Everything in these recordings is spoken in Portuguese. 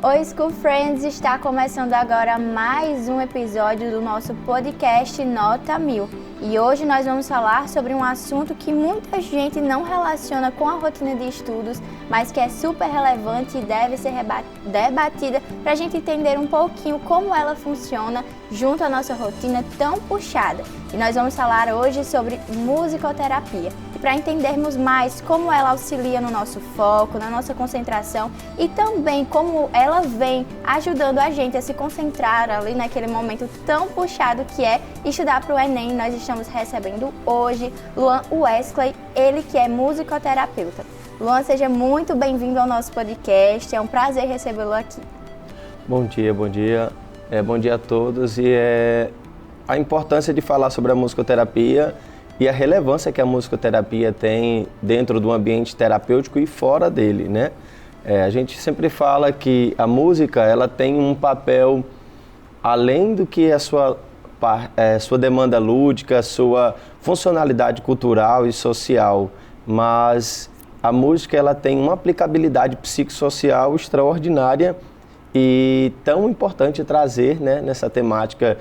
Oi, School Friends! Está começando agora mais um episódio do nosso podcast Nota 1000. E hoje nós vamos falar sobre um assunto que muita gente não relaciona com a rotina de estudos, mas que é super relevante e deve ser debatida para a gente entender um pouquinho como ela funciona junto à nossa rotina tão puxada. E nós vamos falar hoje sobre musicoterapia. E para entendermos mais como ela auxilia no nosso foco, na nossa concentração e também como ela vem ajudando a gente a se concentrar ali naquele momento tão puxado que é estudar para o Enem, nós estamos recebendo hoje Luan Wesley, ele que é musicoterapeuta. Luan, seja muito bem-vindo ao nosso podcast, é um prazer recebê-lo aqui. Bom dia. Bom dia a todos e a importância de falar sobre a musicoterapia e a relevância que a musicoterapia tem dentro do ambiente terapêutico e fora dele, né? A gente sempre fala que a música ela tem um papel além do que a sua demanda lúdica, sua funcionalidade cultural e social, mas a música ela tem uma aplicabilidade psicossocial extraordinária e tão importante trazer, né, nessa temática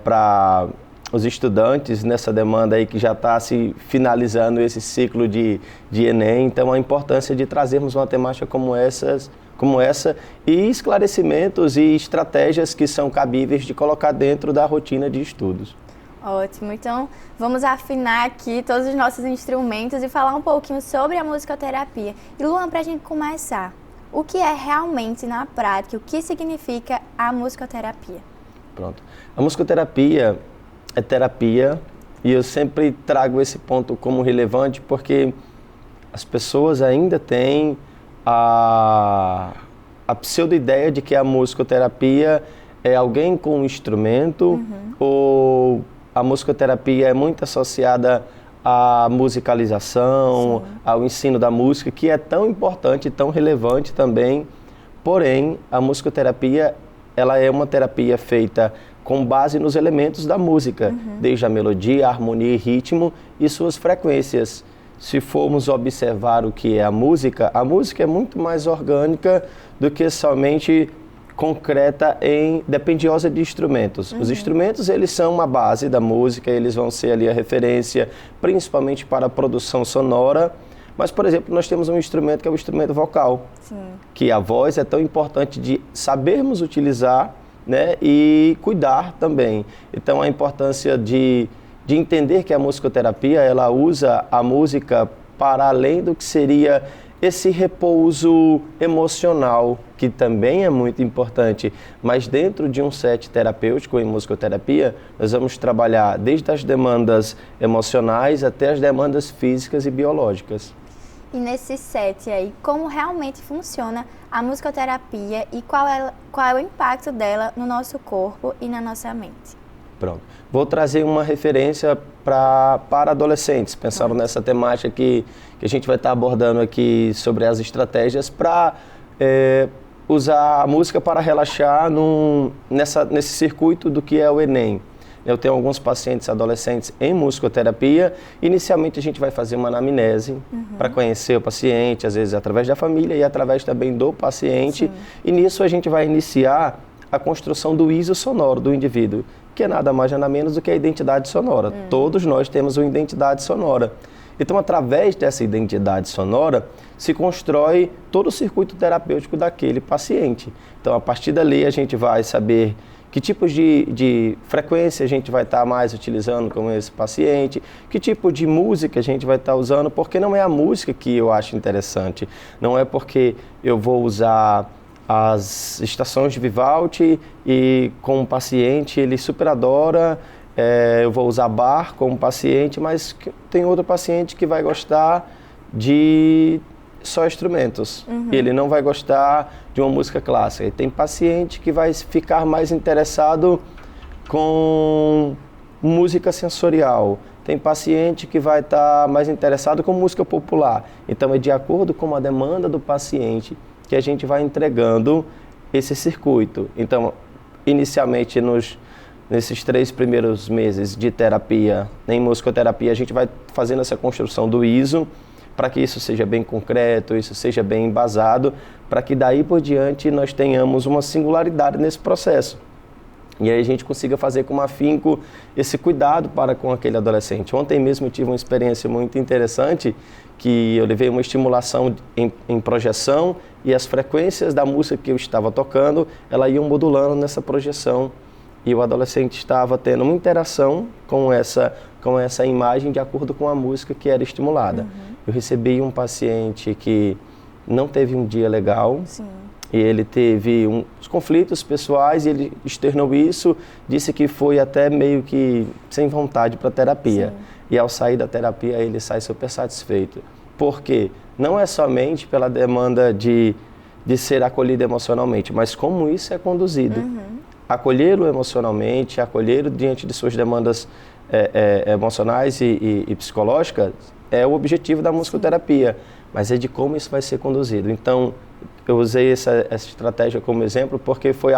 para os estudantes, nessa demanda aí que já está se finalizando esse ciclo de Enem. Então a importância de trazermos uma temática como essa e esclarecimentos e estratégias que são cabíveis de colocar dentro da rotina de estudos. Ótimo, então vamos afinar aqui todos os nossos instrumentos e falar um pouquinho sobre a musicoterapia. E Luan, para a gente começar, o que é realmente na prática, o que significa a musicoterapia? Pronto. A musicoterapia é terapia e eu sempre trago esse ponto como relevante porque as pessoas ainda têm a pseudo-ideia de que a musicoterapia é alguém com um instrumento ou a musicoterapia é muito associada à musicalização, ao ensino da música, que é tão importante e tão relevante também. Porém, a musicoterapia ela é uma terapia feita com base nos elementos da música, desde a melodia, a harmonia e ritmo e suas frequências. Se formos observar o que é a música é muito mais orgânica do que somente concreta dependiosa de instrumentos. Os instrumentos, eles são uma base da música, eles vão ser ali a referência, principalmente para a produção sonora. Mas, por exemplo, nós temos um instrumento que é o instrumento vocal, que a voz é tão importante de sabermos utilizar, né, e cuidar também. Então, a importância de entender que a musicoterapia, ela usa a música para além do que seria esse repouso emocional, que também é muito importante. Mas dentro de um set terapêutico em musicoterapia, nós vamos trabalhar desde as demandas emocionais até as demandas físicas e biológicas. E nesse set aí, como realmente funciona a musicoterapia e qual é o impacto dela no nosso corpo e na nossa mente? Pronto. Vou trazer uma referência para adolescentes, pensando nessa temática que a gente vai estar abordando aqui sobre as estratégias para usar a música para relaxar nesse circuito do que é o Enem. Eu tenho alguns pacientes adolescentes em musicoterapia. Inicialmente a gente vai fazer uma anamnese para conhecer o paciente, às vezes através da família e através também do paciente. E nisso a gente vai iniciar a construção do ISO sonoro do indivíduo, que é nada mais nada menos do que a identidade sonora. Todos nós temos uma identidade sonora. Então, através dessa identidade sonora, se constrói todo o circuito terapêutico daquele paciente. Então, a partir dali, a gente vai saber que tipos de frequência a gente vai estar mais utilizando com esse paciente, que tipo de música a gente vai estar usando, porque não é a música que eu acho interessante, não é porque eu vou usar as estações de Vivaldi e com o paciente ele super adora, eu vou usar Bach com o paciente, mas tem outro paciente que vai gostar de só instrumentos, e ele não vai gostar de uma música clássica. E tem paciente que vai ficar mais interessado com música sensorial, tem paciente que vai estar mais interessado com música popular. Então é de acordo com a demanda do paciente que a gente vai entregando esse circuito. Então, inicialmente nesses 3 primeiros meses de terapia, em musicoterapia, a gente vai fazendo essa construção do ISO, para que isso seja bem concreto, isso seja bem embasado, para que daí por diante nós tenhamos uma singularidade nesse processo. E aí a gente consiga fazer com afinco esse cuidado para com aquele adolescente. Ontem mesmo eu tive uma experiência muito interessante, que eu levei uma estimulação em projeção e as frequências da música que eu estava tocando, elas iam modulando nessa projeção. E o adolescente estava tendo uma interação com essa imagem de acordo com a música que era estimulada. Eu recebi um paciente que não teve um dia legal. Sim. E ele teve uns conflitos pessoais e ele externou isso, disse que foi até meio que sem vontade para a terapia. Sim. E ao sair da terapia ele sai super satisfeito. Por quê? Não é somente pela demanda de ser acolhido emocionalmente, mas como isso é conduzido. Acolhê-lo emocionalmente, acolhê-lo diante de suas demandas emocionais e psicológicas é o objetivo da musicoterapia, mas é de como isso vai ser conduzido. Então, eu usei essa estratégia como exemplo porque é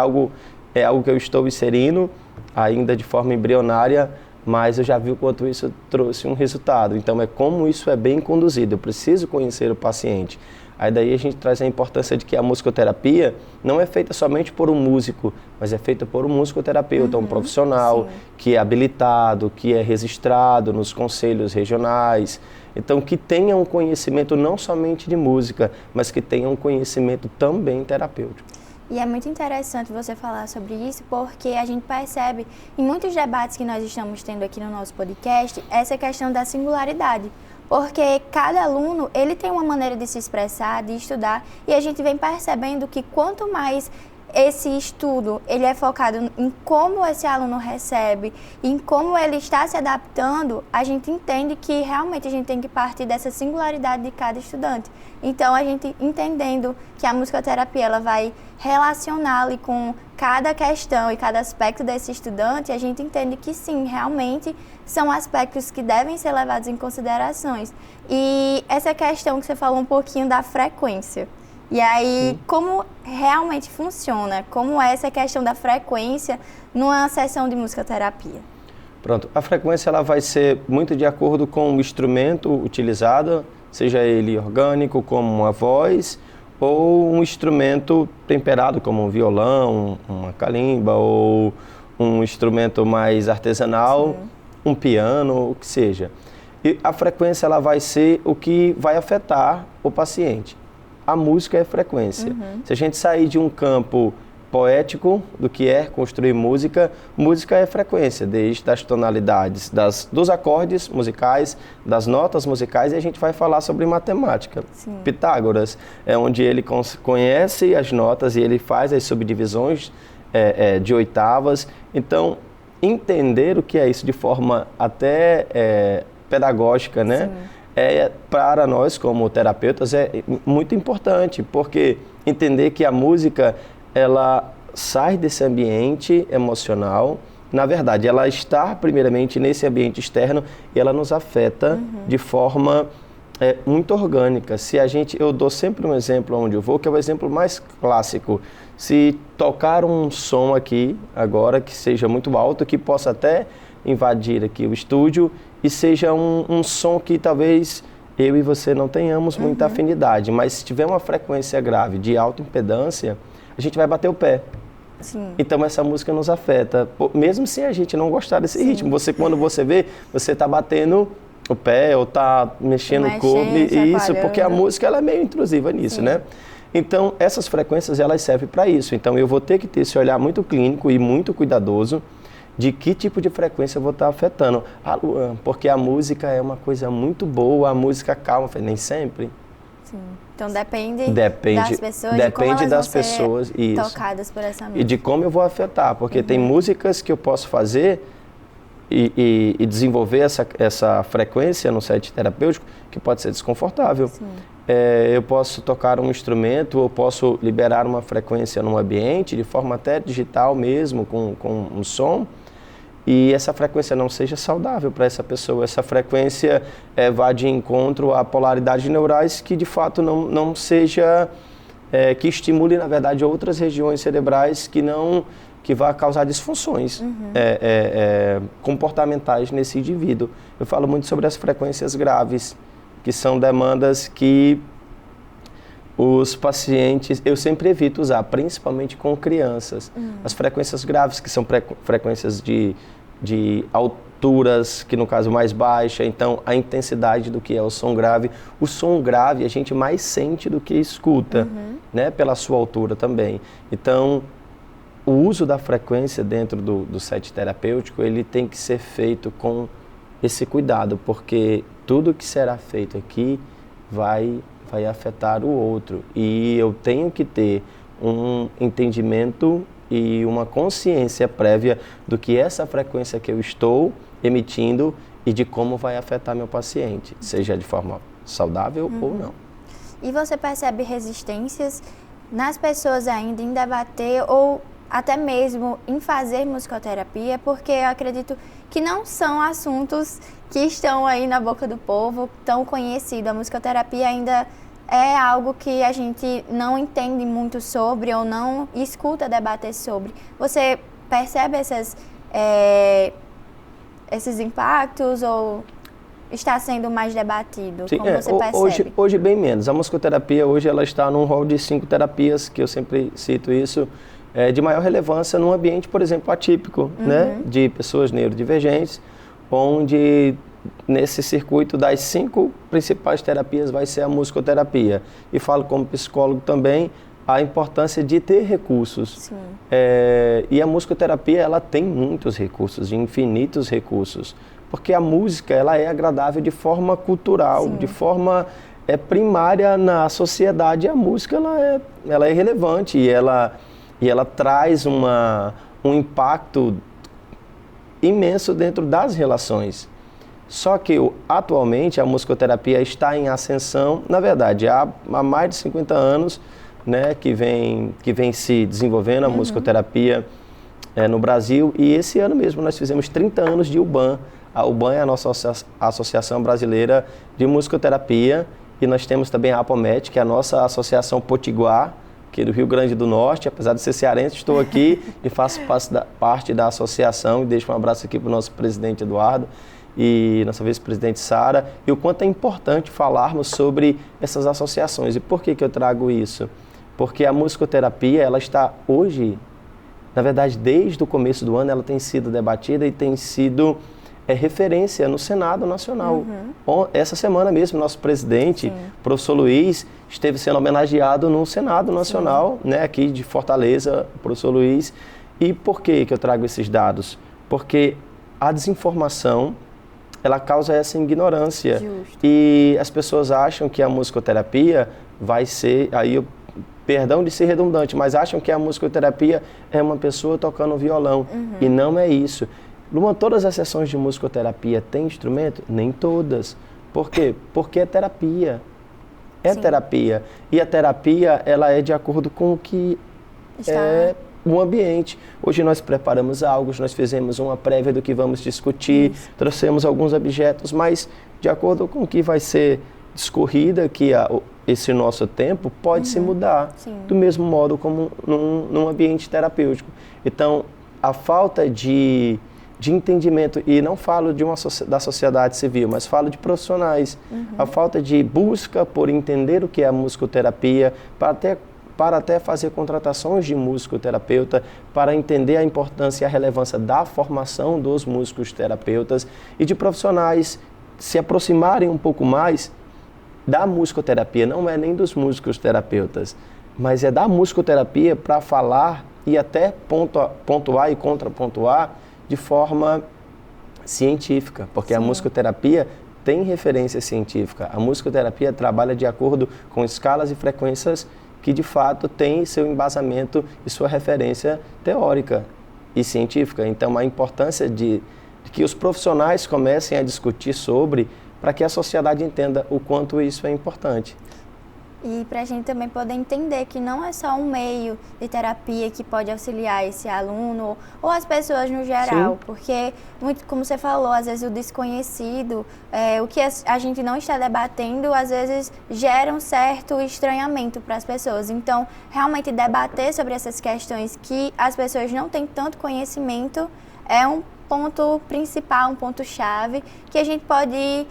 algo que eu estou inserindo ainda de forma embrionária, mas eu já vi o quanto isso trouxe um resultado. Então, é como isso é bem conduzido. Eu preciso conhecer o paciente. Aí daí a gente traz a importância de que a musicoterapia não é feita somente por um músico, mas é feita por um musicoterapeuta, um profissional que é habilitado, que é registrado nos conselhos regionais. Então, que tenha um conhecimento não somente de música, mas que tenha um conhecimento também terapêutico. E é muito interessante você falar sobre isso, porque a gente percebe em muitos debates que nós estamos tendo aqui no nosso podcast, essa questão da singularidade. Porque cada aluno, ele tem uma maneira de se expressar, de estudar, e a gente vem percebendo que quanto mais esse estudo ele é focado em como esse aluno recebe, em como ele está se adaptando, a gente entende que realmente a gente tem que partir dessa singularidade de cada estudante. Então, a gente entendendo que a musicoterapia ela vai relacionar ali com cada questão e cada aspecto desse estudante, a gente entende que sim, realmente são aspectos que devem ser levados em considerações. E essa questão que você falou um pouquinho da frequência. E aí, como realmente funciona? Como é essa questão da frequência numa sessão de musicoterapia? Pronto, a frequência ela vai ser muito de acordo com o instrumento utilizado, seja ele orgânico, como uma voz, ou um instrumento temperado, como um violão, uma calimba, ou um instrumento mais artesanal, um piano, o que seja. E a frequência ela vai ser o que vai afetar o paciente. A música é frequência. Se a gente sair de um campo poético do que é construir música, música é frequência, desde as tonalidades, dos acordes musicais, das notas musicais, e a gente vai falar sobre matemática. Pitágoras é onde ele conhece as notas e ele faz as subdivisões de oitavas. Então, entender o que é isso de forma até pedagógica, né? Para nós, como terapeutas, é muito importante, porque entender que a música, ela sai desse ambiente emocional, na verdade, ela está primeiramente nesse ambiente externo e ela nos afeta de forma muito orgânica. Eu dou sempre um exemplo onde eu vou, que é o exemplo mais clássico. Se tocar um som aqui, agora, que seja muito alto, que possa até invadir aqui o estúdio, e seja um som que talvez eu e você não tenhamos muita afinidade, mas se tiver uma frequência grave de alta impedância, a gente vai bater o pé. Então essa música nos afeta, mesmo se a gente não gostar desse ritmo. Quando você vê, você está batendo o pé ou está mexendo o corpo, isso, porque a música ela é meio intrusiva nisso, né? Então essas frequências elas servem para isso. Então eu vou ter que ter esse olhar muito clínico e muito cuidadoso de que tipo de frequência eu vou estar afetando. Luan, porque a música é uma coisa muito boa, a música calma, nem sempre. Então depende das pessoas, de como elas vão ser tocadas por essa música. E de como eu vou afetar, porque tem músicas que eu posso fazer e desenvolver essa frequência no set terapêutico que pode ser desconfortável. Eu posso tocar um instrumento, eu posso liberar uma frequência num ambiente, de forma até digital mesmo, com um som, e essa frequência não seja saudável para essa pessoa. Essa frequência vá de encontro a polaridades neurais que de fato não seja, que estimule na verdade outras regiões cerebrais que vá causar disfunções comportamentais nesse indivíduo. Eu falo muito sobre as frequências graves, que são demandas que os pacientes, eu sempre evito usar, principalmente com crianças. As frequências graves, que são frequências de alturas, que no caso mais baixa, então a intensidade do que é o som grave. O som grave a gente mais sente do que escuta, né, pela sua altura também. Então, o uso da frequência dentro do set terapêutico, ele tem que ser feito com esse cuidado, porque tudo que será feito aqui vai afetar o outro. E eu tenho que ter um entendimento e uma consciência prévia do que essa frequência que eu estou emitindo e de como vai afetar meu paciente, seja de forma saudável ou não. E você percebe resistências nas pessoas ainda em debater ou até mesmo em fazer musicoterapia, porque eu acredito que não são assuntos que estão aí na boca do povo, tão conhecido. A musicoterapia ainda é algo que a gente não entende muito sobre ou não escuta debater sobre. Você percebe esses impactos ou está sendo mais debatido? Sim, como você percebe? Hoje bem menos. A musicoterapia hoje ela está num rol de 5 terapias, que eu sempre cito isso, de maior relevância num ambiente, por exemplo, atípico, né, de pessoas neurodivergentes, onde nesse circuito das 5 principais terapias vai ser a musicoterapia. E falo como psicólogo também a importância de ter recursos. E a musicoterapia ela tem muitos recursos, infinitos recursos, porque a música ela é agradável de forma cultural, de forma primária na sociedade. A música ela é relevante e ela traz um impacto imenso dentro das relações. Só que atualmente a musicoterapia está em ascensão, na verdade, há mais de 50 anos, né, que vem se desenvolvendo a musicoterapia no Brasil, e esse ano mesmo nós fizemos 30 anos de UBAM. A UBAM é a nossa Associação Brasileira de Musicoterapia, e nós temos também a APOMET, que é a nossa Associação Potiguar, aqui do Rio Grande do Norte. Apesar de ser cearense, estou aqui e faço parte da associação, e deixo um abraço aqui para o nosso presidente Eduardo e nossa vice-presidente Sara, e o quanto é importante falarmos sobre essas associações. E por que eu trago isso? Porque a musicoterapia, ela está hoje, na verdade, desde o começo do ano, ela tem sido debatida e tem sido referência no Senado Nacional. Essa semana mesmo, nosso presidente, professor Luiz, esteve sendo homenageado no Senado Nacional, né, aqui de Fortaleza, professor Luiz. E por que eu trago esses dados? Porque a desinformação, ela causa essa ignorância. Justo. E as pessoas acham que a musicoterapia vai ser, perdão de ser redundante, mas acham que a musicoterapia é uma pessoa tocando violão. E não é isso. Todas as sessões de musicoterapia têm instrumento? Nem todas. Por quê? Porque é terapia. Terapia. E a terapia, ela é de acordo com o que é o ambiente. Hoje nós preparamos algo, nós fizemos uma prévia do que vamos discutir, trouxemos alguns objetos, mas de acordo com o que vai ser discorrida, que esse nosso tempo pode se mudar. Do mesmo modo como num ambiente terapêutico. Então, a falta de entendimento, e não falo da sociedade civil, mas falo de profissionais, a falta de busca por entender o que é a musicoterapia, para até fazer contratações de musicoterapeuta, para entender a importância e a relevância da formação dos músicos terapeutas e de profissionais se aproximarem um pouco mais da musicoterapia. Não é nem dos músicos terapeutas, mas é da musicoterapia para falar e até pontuar e contrapontuar de forma científica, porque a musicoterapia tem referência científica. A musicoterapia trabalha de acordo com escalas e frequências que de fato têm seu embasamento e sua referência teórica e científica. Então, a importância de que os profissionais comecem a discutir sobre, para que a sociedade entenda o quanto isso é importante. E para a gente também poder entender que não é só um meio de terapia que pode auxiliar esse aluno ou as pessoas no geral, porque, muito, como você falou, às vezes o desconhecido, o que a gente não está debatendo, às vezes gera um certo estranhamento para as pessoas. Então, realmente debater sobre essas questões que as pessoas não têm tanto conhecimento é ponto principal, um ponto-chave, que a gente pode ir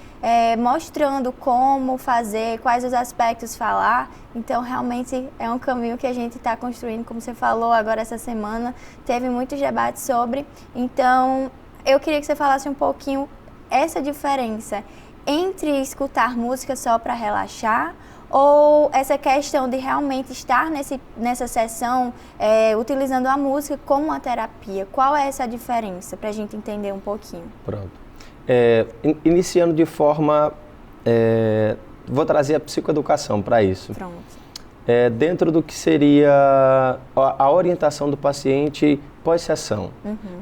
mostrando como fazer, quais os aspectos falar. Então, realmente é um caminho que a gente está construindo, como você falou agora essa semana, teve muitos debates sobre. Então, eu queria que você falasse um pouquinho essa diferença entre escutar música só para relaxar ou essa questão de realmente estar nessa sessão utilizando a música como uma terapia. Qual é essa diferença para a gente entender um pouquinho? Pronto. Iniciando de forma... vou trazer a psicoeducação para isso. Pronto. Dentro do que seria a orientação do paciente pós-sessão.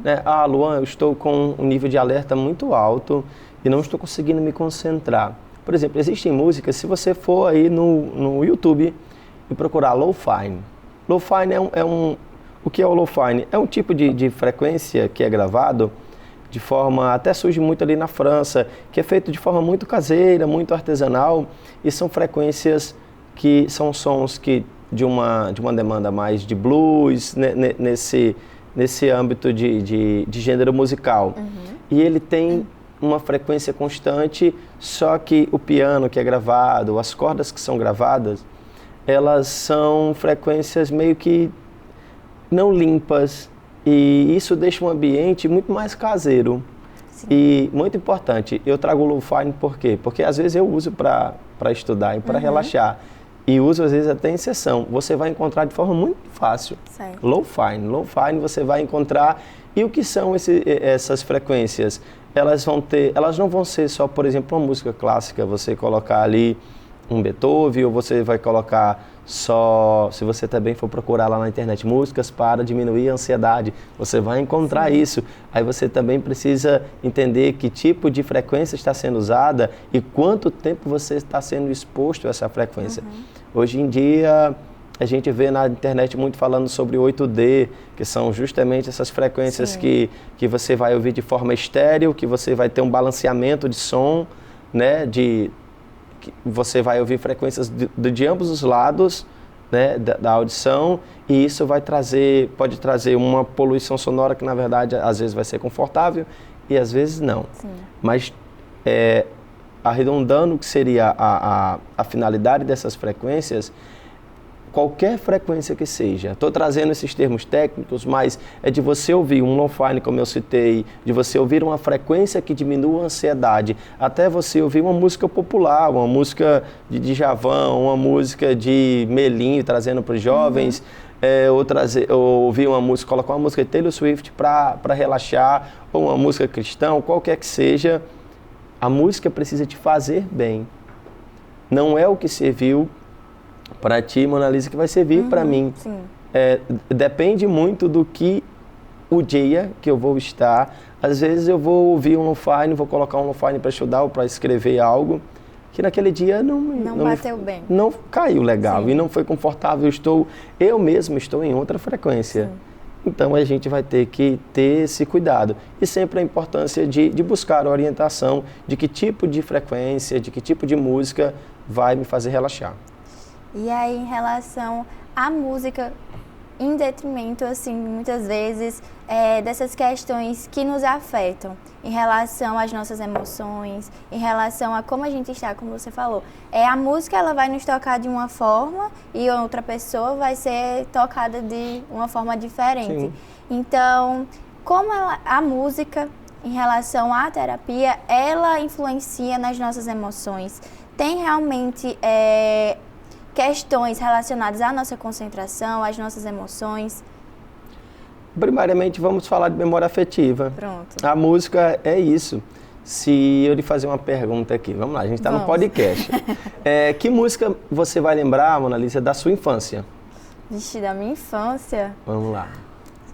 Né? Luan, eu estou com um nível de alerta muito alto e não estou conseguindo me concentrar. Por exemplo, existem músicas, se você for aí no YouTube e procurar lo-fi. Lo-fi o que é o lo-fi? É um tipo de frequência que é gravado de forma, até surge muito ali na França, que é feito de forma muito caseira, muito artesanal, e são frequências que são sons que de uma demanda mais de blues, nesse âmbito de gênero musical. E ele tem uma frequência constante, só que o piano que é gravado, as cordas que são gravadas, elas são frequências meio que não limpas, e isso deixa um ambiente muito mais caseiro. Sim. E muito importante, eu trago o lo-fi por quê? Porque às vezes eu uso para estudar e para relaxar, e uso às vezes até em sessão. Você vai encontrar de forma muito fácil. Lo-fi. Lo-fi você vai encontrar. E o que são essas frequências? Elas não vão ser só, por exemplo, uma música clássica, você colocar ali um Beethoven, ou você vai colocar só, se você também for procurar lá na internet, músicas para diminuir a ansiedade, você vai encontrar isso. Aí você também precisa entender que tipo de frequência está sendo usada e quanto tempo você está sendo exposto a essa frequência. Hoje em dia, a gente vê na internet muito falando sobre 8D, que são justamente essas frequências que você vai ouvir de forma estéreo, que você vai ter um balanceamento de som, né, você vai ouvir frequências de ambos os lados, né, da audição, e isso pode trazer uma poluição sonora que, na verdade, às vezes vai ser confortável e às vezes não. Mas, arredondando o que seria a finalidade dessas frequências, qualquer frequência que seja, estou trazendo esses termos técnicos, mas é de você ouvir um lo-fi, como eu citei, de você ouvir uma frequência que diminua a ansiedade, até você ouvir uma música popular, uma música de Djavan, uma música de Melinho, trazendo para os jovens, ou ouvir uma música, colocar uma música de Taylor Swift para relaxar, ou uma música cristã, qualquer que seja, a música precisa te fazer bem. Não é o que serviu para ti, Mona Lisa, que vai servir para mim. Depende muito do que o dia que eu vou estar. Às vezes eu vou ouvir um lo-fi, vou colocar um lo-fi para estudar ou para escrever algo que naquele dia não bateu bem. Não caiu legal e não foi confortável. Eu mesmo estou em outra frequência. Então a gente vai ter que ter esse cuidado. E sempre a importância de buscar orientação de que tipo de frequência, de que tipo de música vai me fazer relaxar. E aí, em relação à música, em detrimento, assim, muitas vezes, dessas questões que nos afetam, em relação às nossas emoções, em relação a como a gente está, como você falou. A música, ela vai nos tocar de uma forma e outra pessoa vai ser tocada de uma forma diferente. Sim. Então, como a música, em relação à terapia, ela influencia nas nossas emoções? Tem realmente questões relacionadas à nossa concentração, às nossas emoções? Primariamente, vamos falar de memória afetiva. Pronto. A música é isso. Se eu lhe fazer uma pergunta aqui, vamos lá, a gente está no podcast. Que música você vai lembrar, Mona Lisa, da sua infância? Vixe, da minha infância? Vamos lá.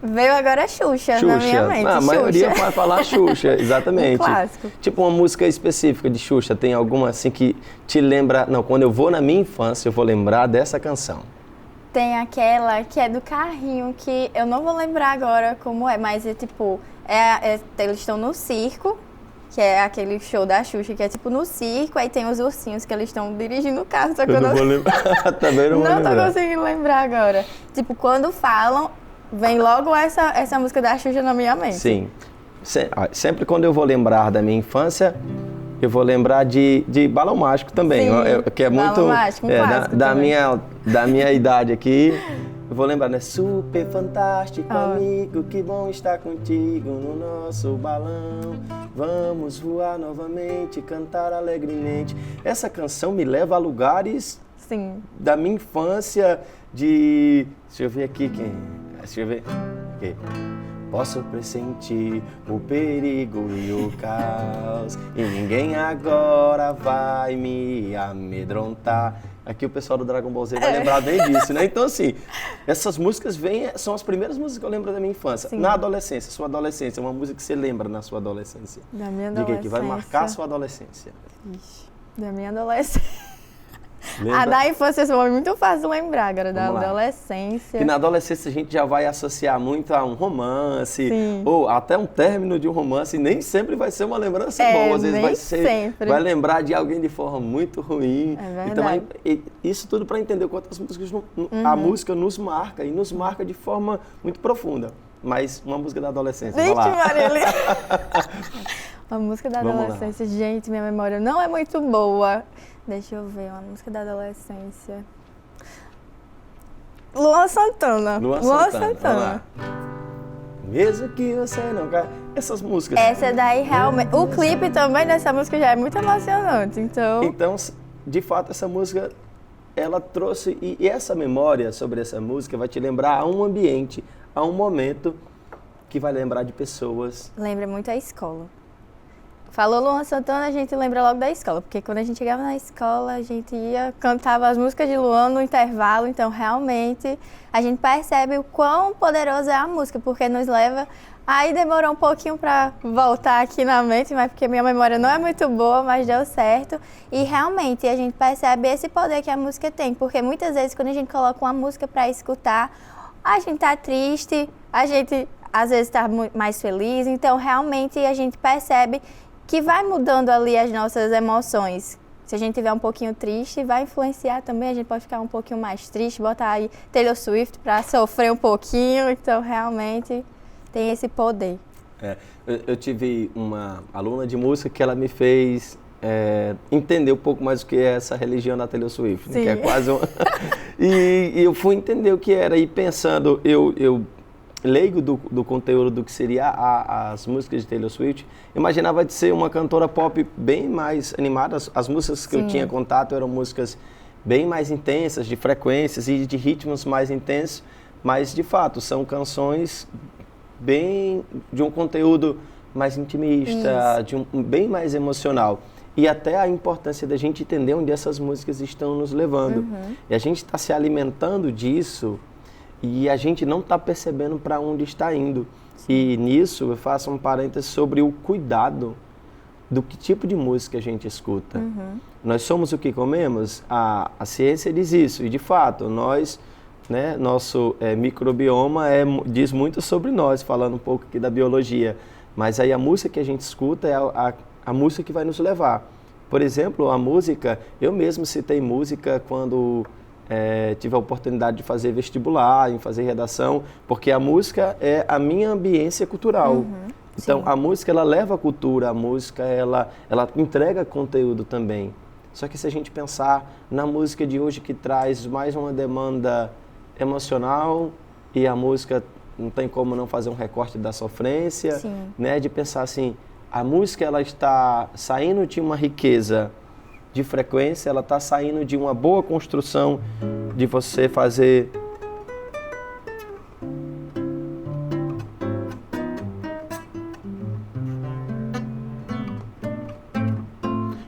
Veio agora Xuxa na minha mente. A maioria vai falar Xuxa, exatamente. Um clássico. Tipo uma música específica de Xuxa, tem alguma assim que te lembra... Não, quando eu vou na minha infância, eu vou lembrar dessa canção. Tem aquela que é do carrinho, que eu não vou lembrar agora como é, mas é tipo... eles estão no circo, que é aquele show da Xuxa, que é tipo no circo, aí tem os ursinhos que eles estão dirigindo o carro, só que eu não vou lembrar. Também não vou lembrar. Não tô conseguindo lembrar agora. Tipo, quando falam... Vem logo essa música da Xuxa na minha mente. Sim. Sempre quando eu vou lembrar da minha infância, eu vou lembrar de Balão Mágico também, que é muito Mágico, da minha idade aqui. Eu vou lembrar, né? Super fantástico, amigo, que bom estar contigo no nosso balão. Vamos voar novamente, cantar alegremente. Essa canção me leva a lugares da minha infância, deixa eu ver aqui deixa eu ver. Aqui. Posso pressentir o perigo e o caos, e ninguém agora vai me amedrontar. Aqui o pessoal do Dragon Ball Z vai lembrar bem disso, né? Então, assim, essas músicas são as primeiras músicas que eu lembro da minha infância. Sim. Na adolescência, sua adolescência, uma música que você lembra na sua adolescência. Da minha adolescência. Diga que vai marcar a sua adolescência. Ixi, da minha adolescência. A da infância foi muito fácil lembrar, agora da adolescência. Que na adolescência a gente já vai associar muito a um romance, ou até um término de um romance, e nem sempre vai ser uma lembrança boa. Às vezes vai lembrar de alguém de forma muito ruim. É verdade. Então, isso tudo para entender quantas músicas a música nos marca, e nos marca de forma muito profunda. Mas uma música da adolescência, Vixe, vamos lá. Marília. Uma música da adolescência, gente, minha memória não é muito boa. Deixa eu ver, uma música da adolescência. Luan Santana. Luan Santana. Mesmo que você não caia. Essas músicas. Essa daí realmente. O clipe também dessa música já é muito emocionante, então. Então, de fato, essa música, ela trouxe. E essa memória sobre essa música vai te lembrar a um ambiente, a um momento que vai lembrar de pessoas. Lembra muito a escola. Falou Luan Santana, a gente lembra logo da escola, porque quando a gente chegava na escola, a gente cantava as músicas de Luan no intervalo, então realmente a gente percebe o quão poderosa é a música, porque nos leva... Aí demorou um pouquinho para voltar aqui na mente, mas porque minha memória não é muito boa, mas deu certo. E realmente a gente percebe esse poder que a música tem, porque muitas vezes quando a gente coloca uma música para escutar, a gente tá triste, a gente às vezes tá mais feliz, então realmente a gente percebe que vai mudando ali as nossas emoções. Se a gente tiver um pouquinho triste, vai influenciar também, a gente pode ficar um pouquinho mais triste, botar aí Taylor Swift para sofrer um pouquinho, então realmente tem esse poder. Eu tive uma aluna de música que ela me fez entender um pouco mais o que é essa religião da Taylor Swift, né? Que é quase e eu fui entender o que era, e pensando, eu leigo do conteúdo do que seria as músicas de Taylor Swift, imaginava de ser uma cantora pop bem mais animada. As músicas que eu tinha contato eram músicas bem mais intensas, de frequências e de ritmos mais intensos, mas de fato são canções de um conteúdo mais intimista, bem mais emocional. E até a importância da gente entender onde essas músicas estão nos levando. E a gente está se alimentando disso, e a gente não está percebendo para onde está indo. E nisso eu faço um parênteses sobre o cuidado do que tipo de música a gente escuta. Nós somos o que comemos? A ciência diz isso, e de fato, nós, né, nosso microbioma diz muito sobre nós, falando um pouco aqui da biologia. Mas aí a música que a gente escuta é a música que vai nos levar. Por exemplo, a música, eu mesmo citei música quando... tive a oportunidade de fazer vestibular, em fazer redação, porque a música é a minha ambiência cultural. Então, a música, ela leva a cultura, a música, ela entrega conteúdo também. Só que se a gente pensar na música de hoje, que traz mais uma demanda emocional, e a música não tem como não fazer um recorte da sofrência, né? De pensar assim, a música, ela está saindo de uma riqueza de frequência, ela está saindo de uma boa construção de você fazer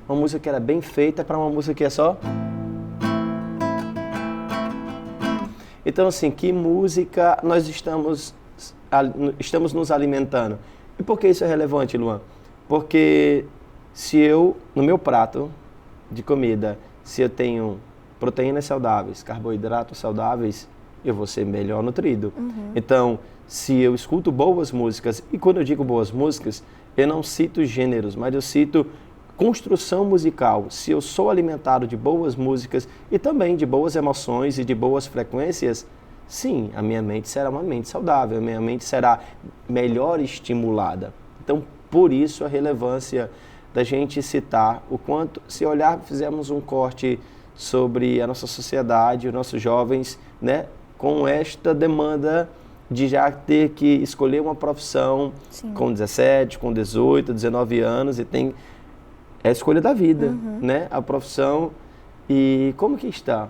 uma música que era bem feita para uma música que é só. Então, assim, que música nós estamos nos alimentando? E por que isso é relevante, Luan? Porque se eu, no meu prato de comida, se eu tenho proteínas saudáveis, carboidratos saudáveis, eu vou ser melhor nutrido. Então, se eu escuto boas músicas, e quando eu digo boas músicas, eu não cito gêneros, mas eu cito construção musical. Se eu sou alimentado de boas músicas e também de boas emoções e de boas frequências, sim, a minha mente será uma mente saudável, a minha mente será melhor estimulada. Então, por isso a relevância da gente citar o quanto, se olhar, fizermos um corte sobre a nossa sociedade, os nossos jovens, né, com esta demanda de já ter que escolher uma profissão com 17, com 18, 19 anos, e tem a escolha da vida, né, a profissão. E como que está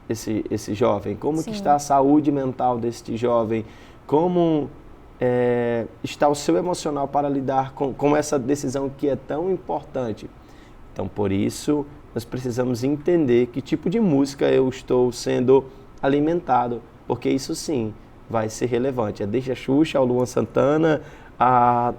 esse jovem? Como que está a saúde mental deste jovem? Como está o seu emocional para lidar com essa decisão que é tão importante? Então, por isso, nós precisamos entender que tipo de música eu estou sendo alimentado, porque isso sim vai ser relevante. Desde a Xuxa, ao Luan Santana, a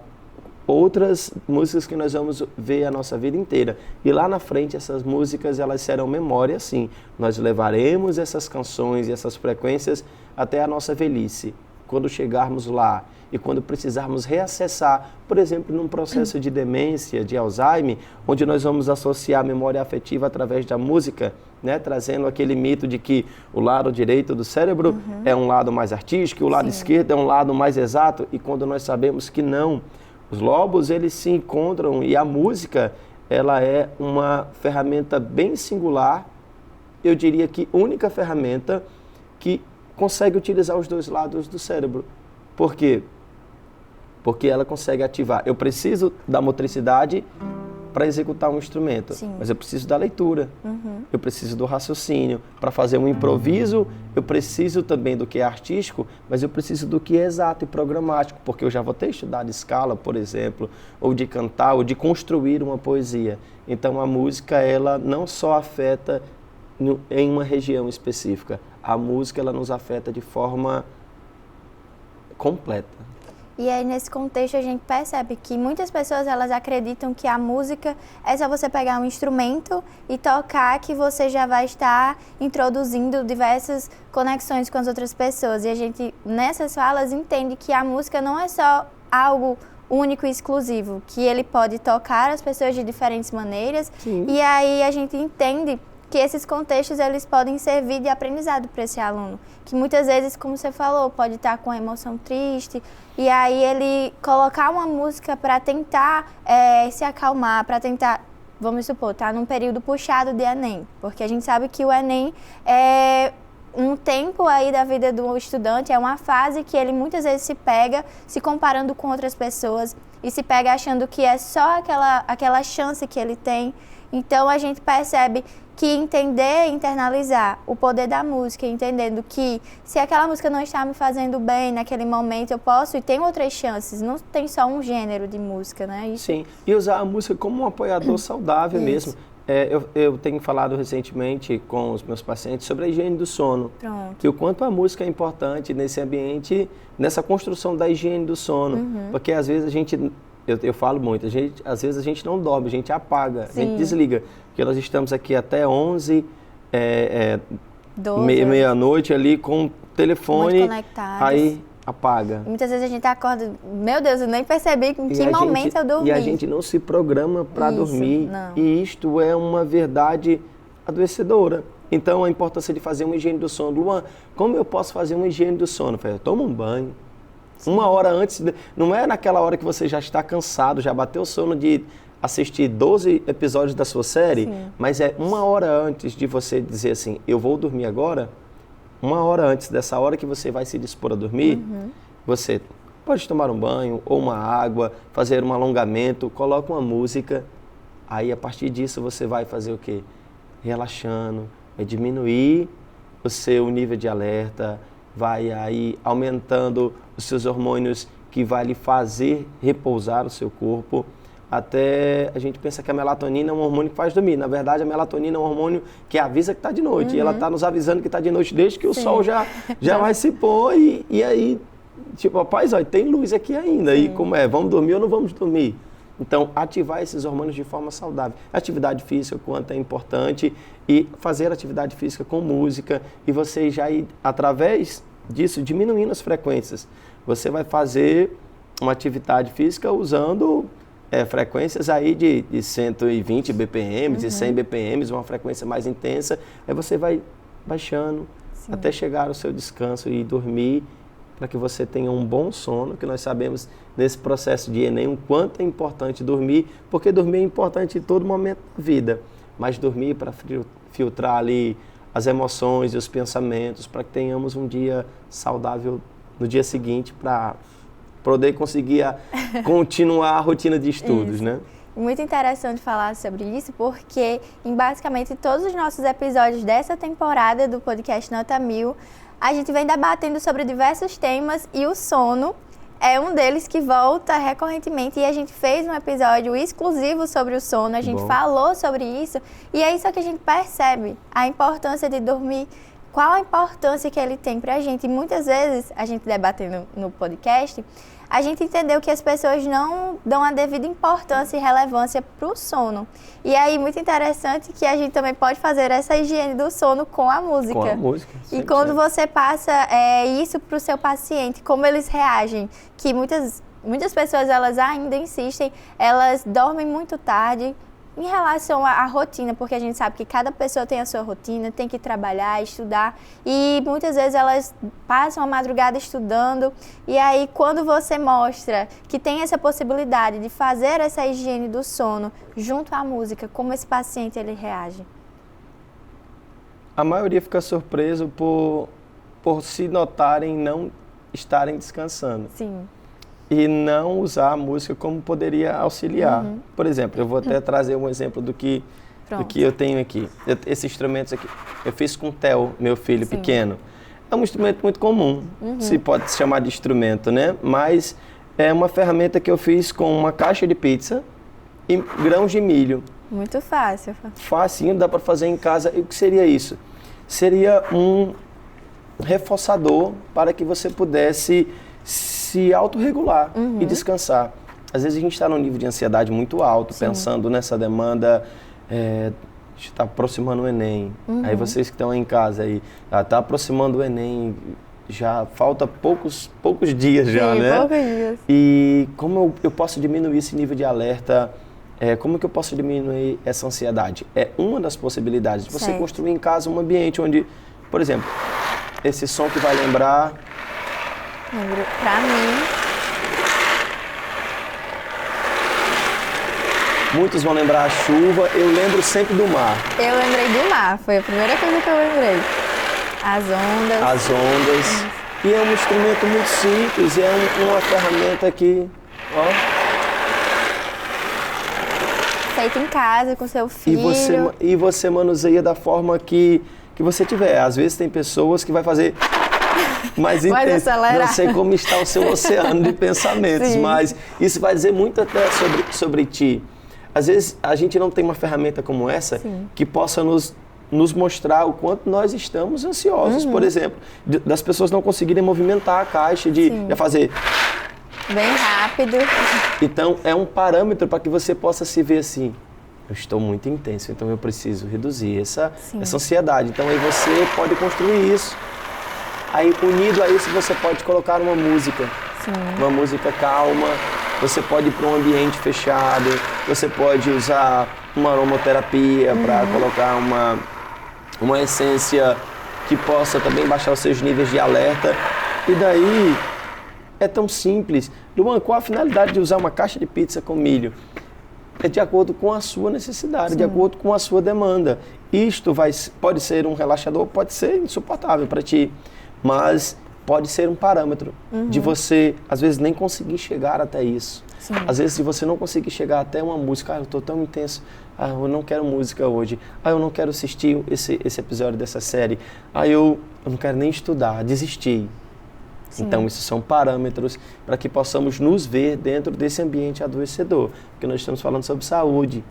outras músicas que nós vamos ver a nossa vida inteira. E lá na frente, essas músicas, elas serão memória, sim. Nós levaremos essas canções e essas frequências até a nossa velhice. Quando chegarmos lá e quando precisarmos reacessar, por exemplo, num processo de demência, de Alzheimer, onde nós vamos associar a memória afetiva através da música, né, trazendo aquele mito de que o lado direito do cérebro é um lado mais artístico, o lado esquerdo é um lado mais exato, e quando nós sabemos que não, os lobos, eles se encontram, e a música, ela é uma ferramenta bem singular, eu diria que única ferramenta que consegue utilizar os dois lados do cérebro. Por quê? Porque ela consegue ativar. Eu preciso da motricidade para executar um instrumento, mas eu preciso da leitura, eu preciso do raciocínio. Para fazer um improviso, eu preciso também do que é artístico, mas eu preciso do que é exato e programático, porque eu já vou ter estudado escala, por exemplo, ou de cantar, ou de construir uma poesia. Então a música, ela não só afeta em uma região específica, a música, ela nos afeta de forma completa. E aí, nesse contexto, a gente percebe que muitas pessoas, elas acreditam que a música é só você pegar um instrumento e tocar, que você já vai estar introduzindo diversas conexões com as outras pessoas. E a gente, nessas falas, entende que a música não é só algo único e exclusivo, que ele pode tocar as pessoas de diferentes maneiras. E aí a gente entende que esses contextos, eles podem servir de aprendizado para esse aluno, que muitas vezes, como você falou, pode estar com a emoção triste, e aí ele colocar uma música para tentar se acalmar, para tentar, vamos supor, tá num período puxado de Enem, porque a gente sabe que o Enem é um tempo aí da vida do estudante, é uma fase que ele muitas vezes se pega se comparando com outras pessoas e se pega achando que é só aquela chance que ele tem. Então a gente percebe que entender e internalizar o poder da música, entendendo que se aquela música não está me fazendo bem naquele momento, eu posso, e tem outras chances, não tem só um gênero de música, né? Isso. Sim, e usar a música como um apoiador saudável mesmo. Eu tenho falado recentemente com os meus pacientes sobre a higiene do sono. Pronto. E o quanto a música é importante nesse ambiente, nessa construção da higiene do sono. Porque às vezes a gente, eu falo muito, às vezes a gente não dorme, a gente apaga, a gente desliga. Porque nós estamos aqui até 11, meia-noite ali com o telefone, muito conectados. Aí apaga. E muitas vezes a gente acorda, meu Deus, eu nem percebi em que momento eu dormi. E a gente não se programa para dormir. Não. E isto é uma verdade adoecedora. Então, a importância de fazer uma higiene do sono. Luan, como eu posso fazer uma higiene do sono? Toma um banho. Sim. Uma hora antes, não é naquela hora que você já está cansado, já bateu o sono de assistir 12 episódios da sua série, mas é uma hora antes de você dizer assim, eu vou dormir agora. Uma hora antes dessa hora que você vai se dispor a dormir, você pode tomar um banho ou uma água, fazer um alongamento, coloca uma música. Aí, a partir disso, você vai fazer o quê? Relaxando, vai diminuir o seu nível de alerta, vai aí aumentando os seus hormônios que vai lhe fazer repousar o seu corpo. Até a gente pensa que a melatonina é um hormônio que faz dormir. Na verdade, a melatonina é um hormônio que avisa que está de noite. E ela está nos avisando que está de noite desde que o sol já vai se pôr. E aí, tipo, rapaz, olha, tem luz aqui ainda. E como é? Vamos dormir ou não vamos dormir? Então, ativar esses hormônios de forma saudável. Atividade física, o quanto é importante. E fazer atividade física com música. E você já ir, através disso, diminuindo as frequências. Você vai fazer uma atividade física usando frequências aí de 120 BPM, de 100 BPM, uma frequência mais intensa. Aí você vai baixando até chegar ao seu descanso e dormir para que você tenha um bom sono, que nós sabemos nesse processo de Enem o quanto é importante dormir, porque dormir é importante em todo momento da vida, mas dormir para filtrar ali as emoções e os pensamentos, para que tenhamos um dia saudável no dia seguinte, para poder conseguir continuar a rotina de estudos, Isso. né? Muito interessante falar sobre isso, porque em basicamente todos os nossos episódios dessa temporada do podcast Nota 1000, a gente vem debatendo sobre diversos temas e o sono é um deles que volta recorrentemente, e a gente fez um episódio exclusivo sobre o sono, a gente falou sobre isso, e é isso que a gente percebe, a importância de dormir, qual a importância que ele tem pra gente. E muitas vezes, a gente debatendo no podcast, a gente entendeu que as pessoas não dão a devida importância e relevância para o sono. E aí, muito interessante que a gente também pode fazer essa higiene do sono com a música. Com a música. E quando você passa isso para o seu paciente, como eles reagem, que muitas pessoas, elas ainda insistem, elas dormem muito tarde, em relação à rotina, porque a gente sabe que cada pessoa tem a sua rotina, tem que trabalhar, estudar, e muitas vezes elas passam a madrugada estudando, e aí quando você mostra que tem essa possibilidade de fazer essa higiene do sono junto à música, como esse paciente ele reage? A maioria fica surpreso por se notarem não estarem descansando. Sim. E não usar a música como poderia auxiliar. Por exemplo, eu vou até trazer um exemplo do que eu tenho aqui. Esses instrumentos aqui, eu fiz com o Theo, meu filho pequeno. É um instrumento muito comum, se pode se chamar de instrumento, né? Mas é uma ferramenta que eu fiz com uma caixa de pizza e grãos de milho. Muito fácil. Facinho, dá para fazer em casa. E o que seria isso? Seria um reforçador para que você pudesse se autorregular e descansar. Às vezes a gente está num nível de ansiedade muito alto, pensando nessa demanda, está aproximando o Enem. Aí vocês que estão aí em casa, está aproximando o Enem, já falta poucos dias já, né? Poucos dias. E como eu posso diminuir esse nível de alerta? Como que eu posso diminuir essa ansiedade? É uma das possibilidades de você construir em casa um ambiente onde, por exemplo, esse som que vai lembrar... Pra mim... Muitos vão lembrar a chuva, eu lembro sempre do mar. Eu lembrei do mar, foi a primeira coisa que eu lembrei. As ondas. As ondas. E é um instrumento muito simples, é uma ferramenta que... Feito em casa, com seu filho. E você manuseia da forma que você tiver. Às vezes tem pessoas que vai fazer... mais intenso. Não sei como está o seu oceano de pensamentos, mas isso vai dizer muito até sobre ti. Às vezes a gente não tem uma ferramenta como essa que possa nos mostrar o quanto nós estamos ansiosos, por exemplo, das pessoas não conseguirem movimentar a caixa, de fazer... bem rápido. Então é um parâmetro para que você possa se ver assim, eu estou muito intenso, então eu preciso reduzir essa ansiedade. Então aí você pode construir isso. Aí, unido a isso, você pode colocar uma música, uma música calma, você pode ir para um ambiente fechado, você pode usar uma aromaterapia para colocar uma essência que possa também baixar os seus níveis de alerta. E daí, é tão simples. Luan, qual a finalidade de usar uma caixa de pizza com milho? É de acordo com a sua necessidade, de acordo com a sua demanda. Isto pode ser um relaxador, pode ser insuportável para ti. Mas pode ser um parâmetro de você, às vezes, nem conseguir chegar até isso. Às vezes, se você não conseguir chegar até uma música, eu estou tão intenso, eu não quero música hoje, eu não quero assistir esse episódio dessa série, eu não quero nem estudar, desistir. Então, esses são parâmetros para que possamos nos ver dentro desse ambiente adoecedor, porque nós estamos falando sobre saúde.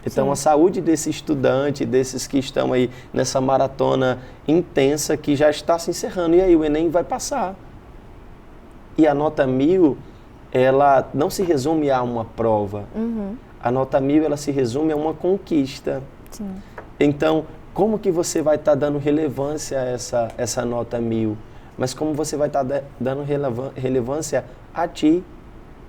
Então, a saúde desse estudante, desses que estão aí nessa maratona intensa que já está se encerrando. E aí, o Enem vai passar. E a nota 1000, ela não se resume a uma prova. A nota 1000, ela se resume a uma conquista. Então, como que você vai estar dando relevância a essa nota 1000? Mas como você vai estar dando relevância a ti,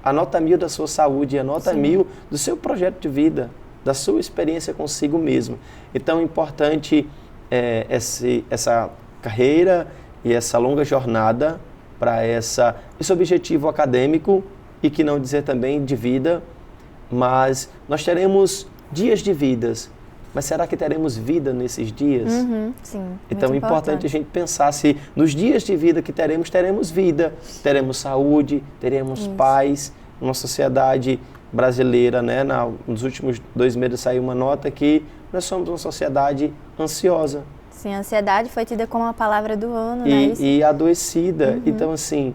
a nota 1000 da sua saúde, a nota 1000 do seu projeto de vida, da sua experiência consigo mesmo. Então é importante essa carreira e essa longa jornada para esse objetivo acadêmico e que não dizer também de vida, mas nós teremos dias de vidas, mas será que teremos vida nesses dias? Sim, então é importante a gente pensar se nos dias de vida que teremos vida, teremos saúde, teremos paz, uma sociedade brasileira, né? Nos últimos 2 meses saiu uma nota que nós somos uma sociedade ansiosa. Sim, a ansiedade foi tida como a palavra do ano, né? E adoecida. Então, assim,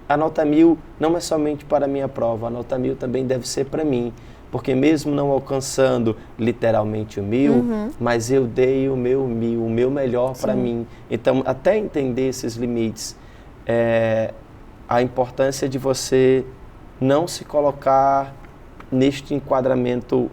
a nota 1000 não é somente para a minha prova, a nota 1000 também deve ser para mim. Porque mesmo não alcançando literalmente o 1000, mas eu dei o meu 1000, o meu melhor para mim. Então, até entender esses limites, a importância de você não se colocar neste enquadramento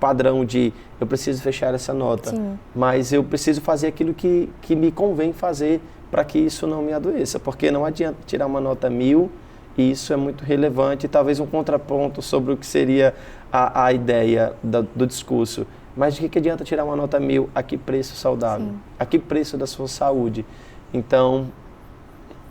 padrão de eu preciso fechar essa nota, mas eu preciso fazer aquilo que me convém fazer para que isso não me adoeça, porque não adianta tirar uma nota 1000 e isso é muito relevante, talvez um contraponto sobre o que seria a ideia do discurso, mas de que adianta tirar uma nota 1000? A que preço saudável? A que preço da sua saúde? Então,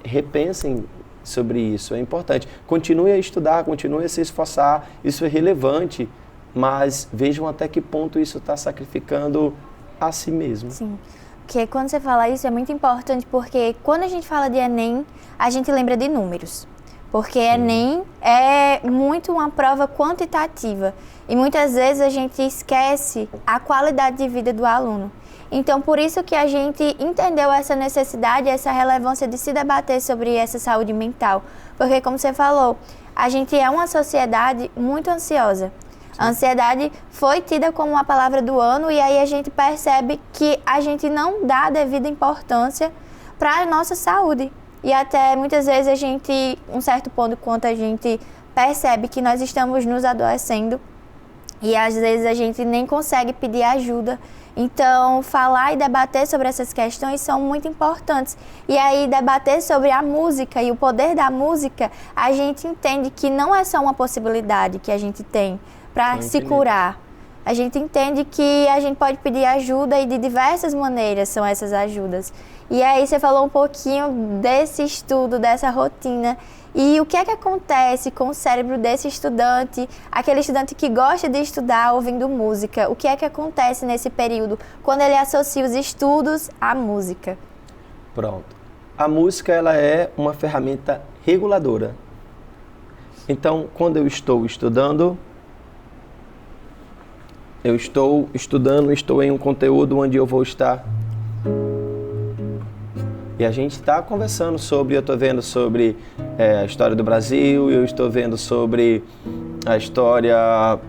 repensem sobre isso, é importante. Continue a estudar, continue a se esforçar, isso é relevante, mas vejam até que ponto isso está sacrificando a si mesmo. Sim, porque quando você fala isso é muito importante, porque quando a gente fala de Enem, a gente lembra de números. Porque Enem é muito uma prova quantitativa e muitas vezes a gente esquece a qualidade de vida do aluno. Então, por isso que a gente entendeu essa necessidade, essa relevância de se debater sobre essa saúde mental. Porque, como você falou, a gente é uma sociedade muito ansiosa. A ansiedade foi tida como uma palavra do ano e aí a gente percebe que a gente não dá a devida importância para a nossa saúde. E até muitas vezes a gente, um certo ponto, quando a gente percebe que nós estamos nos adoecendo e às vezes a gente nem consegue pedir ajuda. Então, falar e debater sobre essas questões são muito importantes. E aí, debater sobre a música e o poder da música, a gente entende que não é só uma possibilidade que a gente tem para se curar. A gente entende que a gente pode pedir ajuda e de diversas maneiras são essas ajudas. E aí você falou um pouquinho desse estudo, dessa rotina. E o que é que acontece com o cérebro desse estudante, aquele estudante que gosta de estudar ouvindo música? O que é que acontece nesse período, quando ele associa os estudos à música? Pronto. A música, ela é uma ferramenta reguladora. Então, quando eu estou estudando, estou em um conteúdo onde eu vou estar. E a gente está conversando sobre, eu estou vendo sobre a história do Brasil, eu estou vendo sobre a história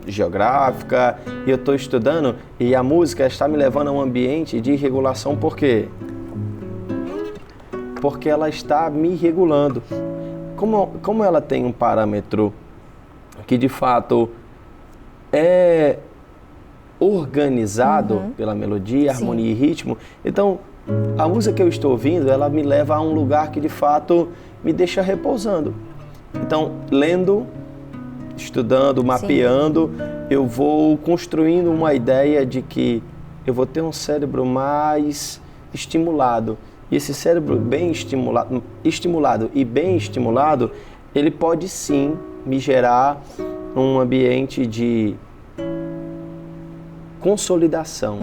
geográfica, e eu estou estudando, e a música está me levando a um ambiente de regulação, por quê? Porque ela está me regulando. Como ela tem um parâmetro que de fato é organizado pela melodia, harmonia e ritmo, então a música que eu estou ouvindo, ela me leva a um lugar que de fato me deixa repousando. Então, lendo, estudando, mapeando, eu vou construindo uma ideia de que eu vou ter um cérebro mais estimulado. E esse cérebro bem estimulado e bem estimulado, ele pode sim me gerar um ambiente de consolidação,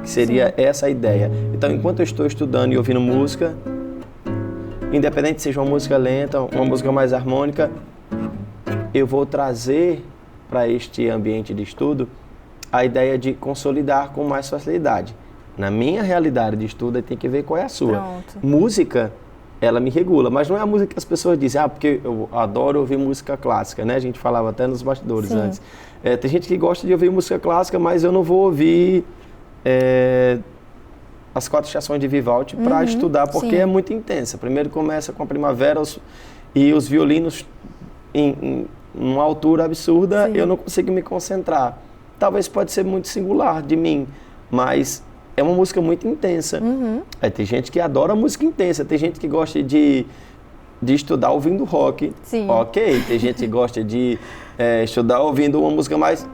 que seria essa a ideia. Então, enquanto eu estou estudando e ouvindo música, independente seja uma música lenta, uma música mais harmônica, eu vou trazer para este ambiente de estudo a ideia de consolidar com mais facilidade. Na minha realidade de estudo, tem que ver qual é a sua. Pronto. Música, ela me regula, mas não é a música que as pessoas dizem, porque eu adoro ouvir música clássica, né? A gente falava até nos bastidores antes. Tem gente que gosta de ouvir música clássica, mas eu não vou ouvir as 4 estações de Vivaldi para estudar, porque é muito intensa. Primeiro começa com a primavera e os violinos em uma altura absurda, eu não consigo me concentrar. Talvez pode ser muito singular de mim, mas é uma música muito intensa. Aí tem gente que adora música intensa, tem gente que gosta de estudar ouvindo rock. Ok, tem gente que gosta de estudar ouvindo uma música mais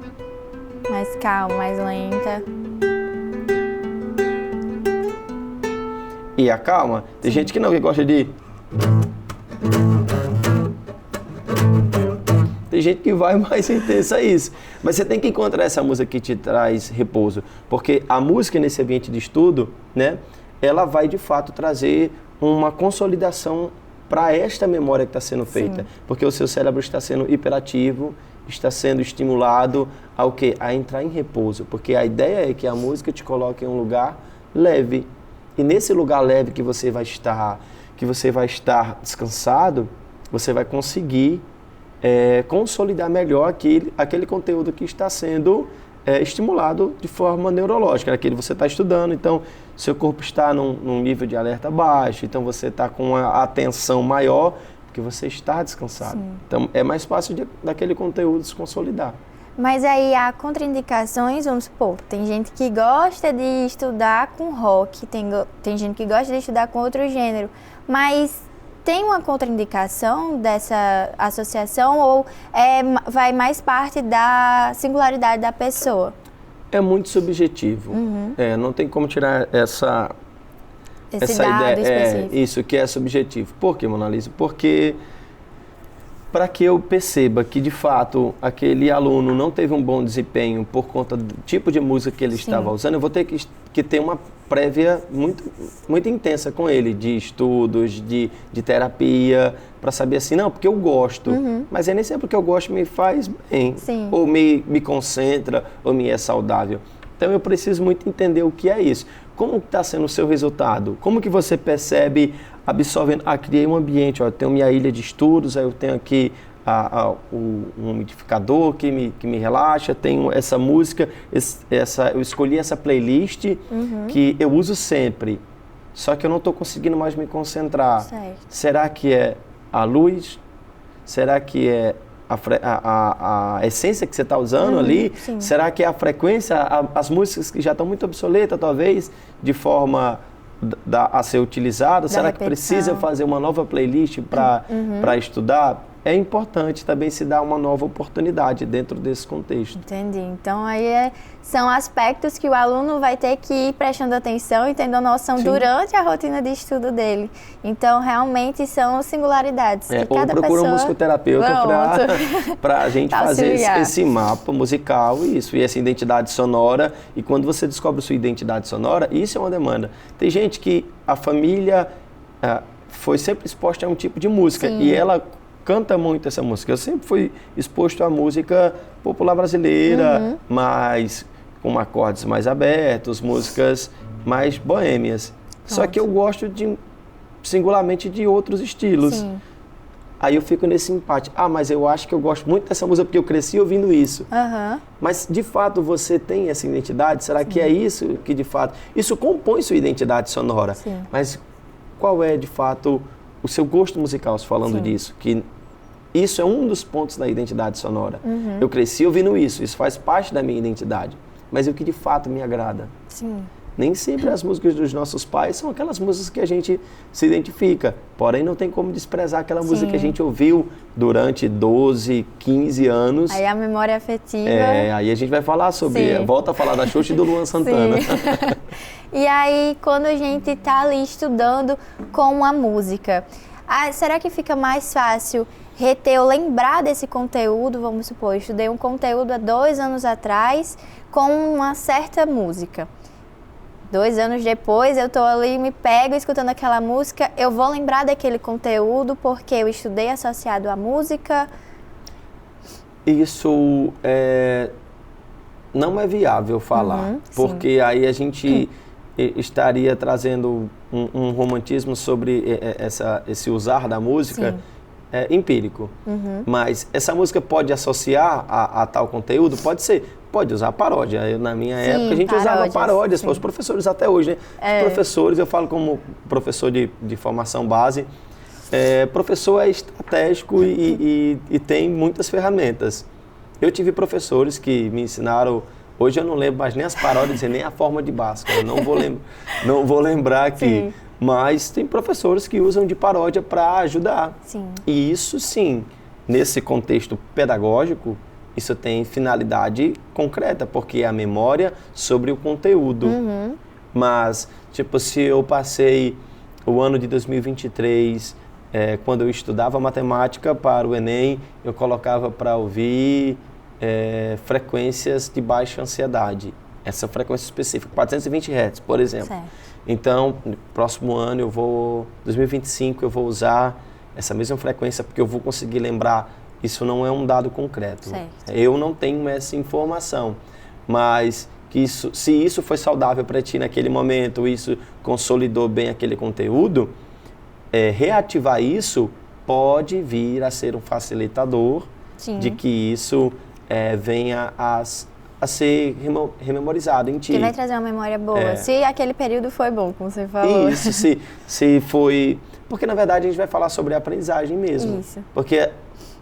calma, mais lenta. e acalma. Tem gente que não, que gosta de... Tem gente que vai mais intensa a isso. Mas você tem que encontrar essa música que te traz repouso. Porque a música nesse ambiente de estudo, né, ela vai de fato trazer uma consolidação para esta memória que está sendo feita. Sim. Porque o seu cérebro está sendo hiperativo, está sendo estimulado ao quê? A entrar em repouso. Porque a ideia é que a música te coloque em um lugar leve. E nesse lugar leve que você vai estar descansado, você vai conseguir consolidar melhor aquele conteúdo que está sendo estimulado de forma neurológica, aquele que você está estudando. Então, seu corpo está num nível de alerta baixo, então você está com a atenção maior, porque você está descansado. Sim. Então, é mais fácil daquele conteúdo se consolidar. Mas aí há contraindicações, vamos supor, tem gente que gosta de estudar com rock, tem gente que gosta de estudar com outro gênero, mas tem uma contraindicação dessa associação ou vai mais parte da singularidade da pessoa? É muito subjetivo. Uhum. Não tem como tirar essa dado ideia. Específico. Isso que é subjetivo. Por que, Mona Lisa? Porque para que eu perceba que, de fato, aquele aluno não teve um bom desempenho por conta do tipo de música que ele estava usando, eu vou ter que ter uma prévia muito, muito intensa com ele, de estudos, de terapia, para saber assim, não, porque eu gosto, mas nem sempre que eu gosto me faz bem, ou me concentra, ou me é saudável. Então eu preciso muito entender o que é isso. Como está sendo o seu resultado? Como que você percebe absorvendo? Criei um ambiente, eu tenho minha ilha de estudos, aí eu tenho aqui um umidificador que me relaxa, tenho essa música, eu escolhi essa playlist que eu uso sempre, só que eu não estou conseguindo mais me concentrar. Certo. Será que é a luz? Será que é a essência que você está usando ali? Sim. Será que é a frequência, as músicas que já estão muito obsoletas, talvez, de forma a ser utilizada? Será que precisa fazer uma nova playlist para estudar? É importante também se dar uma nova oportunidade dentro desse contexto. Entendi. Então, aí são aspectos que o aluno vai ter que ir prestando atenção e tendo noção durante a rotina de estudo dele. Então, realmente, são singularidades. Que ou cada procura pessoa... um musicoterapeuta para a gente fazer esse mapa musical e essa identidade sonora. E quando você descobre sua identidade sonora, isso é uma demanda. Tem gente que a família foi sempre exposta a um tipo de música e ela canta muito essa música. Eu sempre fui exposto à música popular brasileira, mas com acordes mais abertos, músicas mais boêmias. Só que eu gosto singularmente de outros estilos. Sim. Aí eu fico nesse empate. Mas eu acho que eu gosto muito dessa música porque eu cresci ouvindo isso. Mas, de fato, você tem essa identidade? Será que é isso que, de fato... Isso compõe sua identidade sonora. Sim. Mas qual é, de fato, o seu gosto musical, falando disso? Que isso é um dos pontos da identidade sonora. Eu cresci ouvindo isso faz parte da minha identidade. Mas o que, de fato, me agrada? Sim. Nem sempre as músicas dos nossos pais são aquelas músicas que a gente se identifica. Porém, não tem como desprezar aquela música que a gente ouviu durante 12, 15 anos. Aí a memória afetiva... aí a gente vai falar sobre... Volta a falar da Xuxa e do Luan Santana. E aí, quando a gente está ali estudando com a música, será que fica mais fácil reter ou lembrar desse conteúdo? Vamos supor, eu estudei um conteúdo há 2 anos atrás com uma certa música. 2 anos depois, eu estou ali, me pego escutando aquela música, eu vou lembrar daquele conteúdo porque eu estudei associado à música? Isso não é viável falar, porque aí a gente estaria trazendo um romantismo sobre esse usar da música empírico. Mas essa música pode associar a tal conteúdo? Pode ser. Pode usar paródia. Na minha época, a gente usava paródias. Os professores até hoje, né? Os professores, eu falo como professor de formação base, professor é estratégico e tem muitas ferramentas. Eu tive professores que me ensinaram... Hoje eu não lembro mais nem as paródias e nem a forma de Bhaskara. Eu não vou lembrar aqui. Mas tem professores que usam de paródia para ajudar. Sim. E isso, sim, nesse contexto pedagógico, isso tem finalidade concreta, porque é a memória sobre o conteúdo. Mas, tipo, se eu passei o ano de 2023, quando eu estudava matemática para o Enem, eu colocava para ouvir frequências de baixa ansiedade. Essa frequência específica, 420 Hz, por exemplo. Certo. Então, no próximo ano, 2025, eu vou usar essa mesma frequência, porque eu vou conseguir lembrar. Isso não é um dado concreto. Certo. Eu não tenho essa informação, mas se isso foi saudável para ti naquele momento, isso consolidou bem aquele conteúdo, reativar isso pode vir a ser um facilitador Sim. de que isso venha a ser rememorizado em ti. Que vai trazer uma memória boa. Se aquele período foi bom, como você falou. Isso, se foi... Porque, na verdade, a gente vai falar sobre a aprendizagem mesmo. Isso. Porque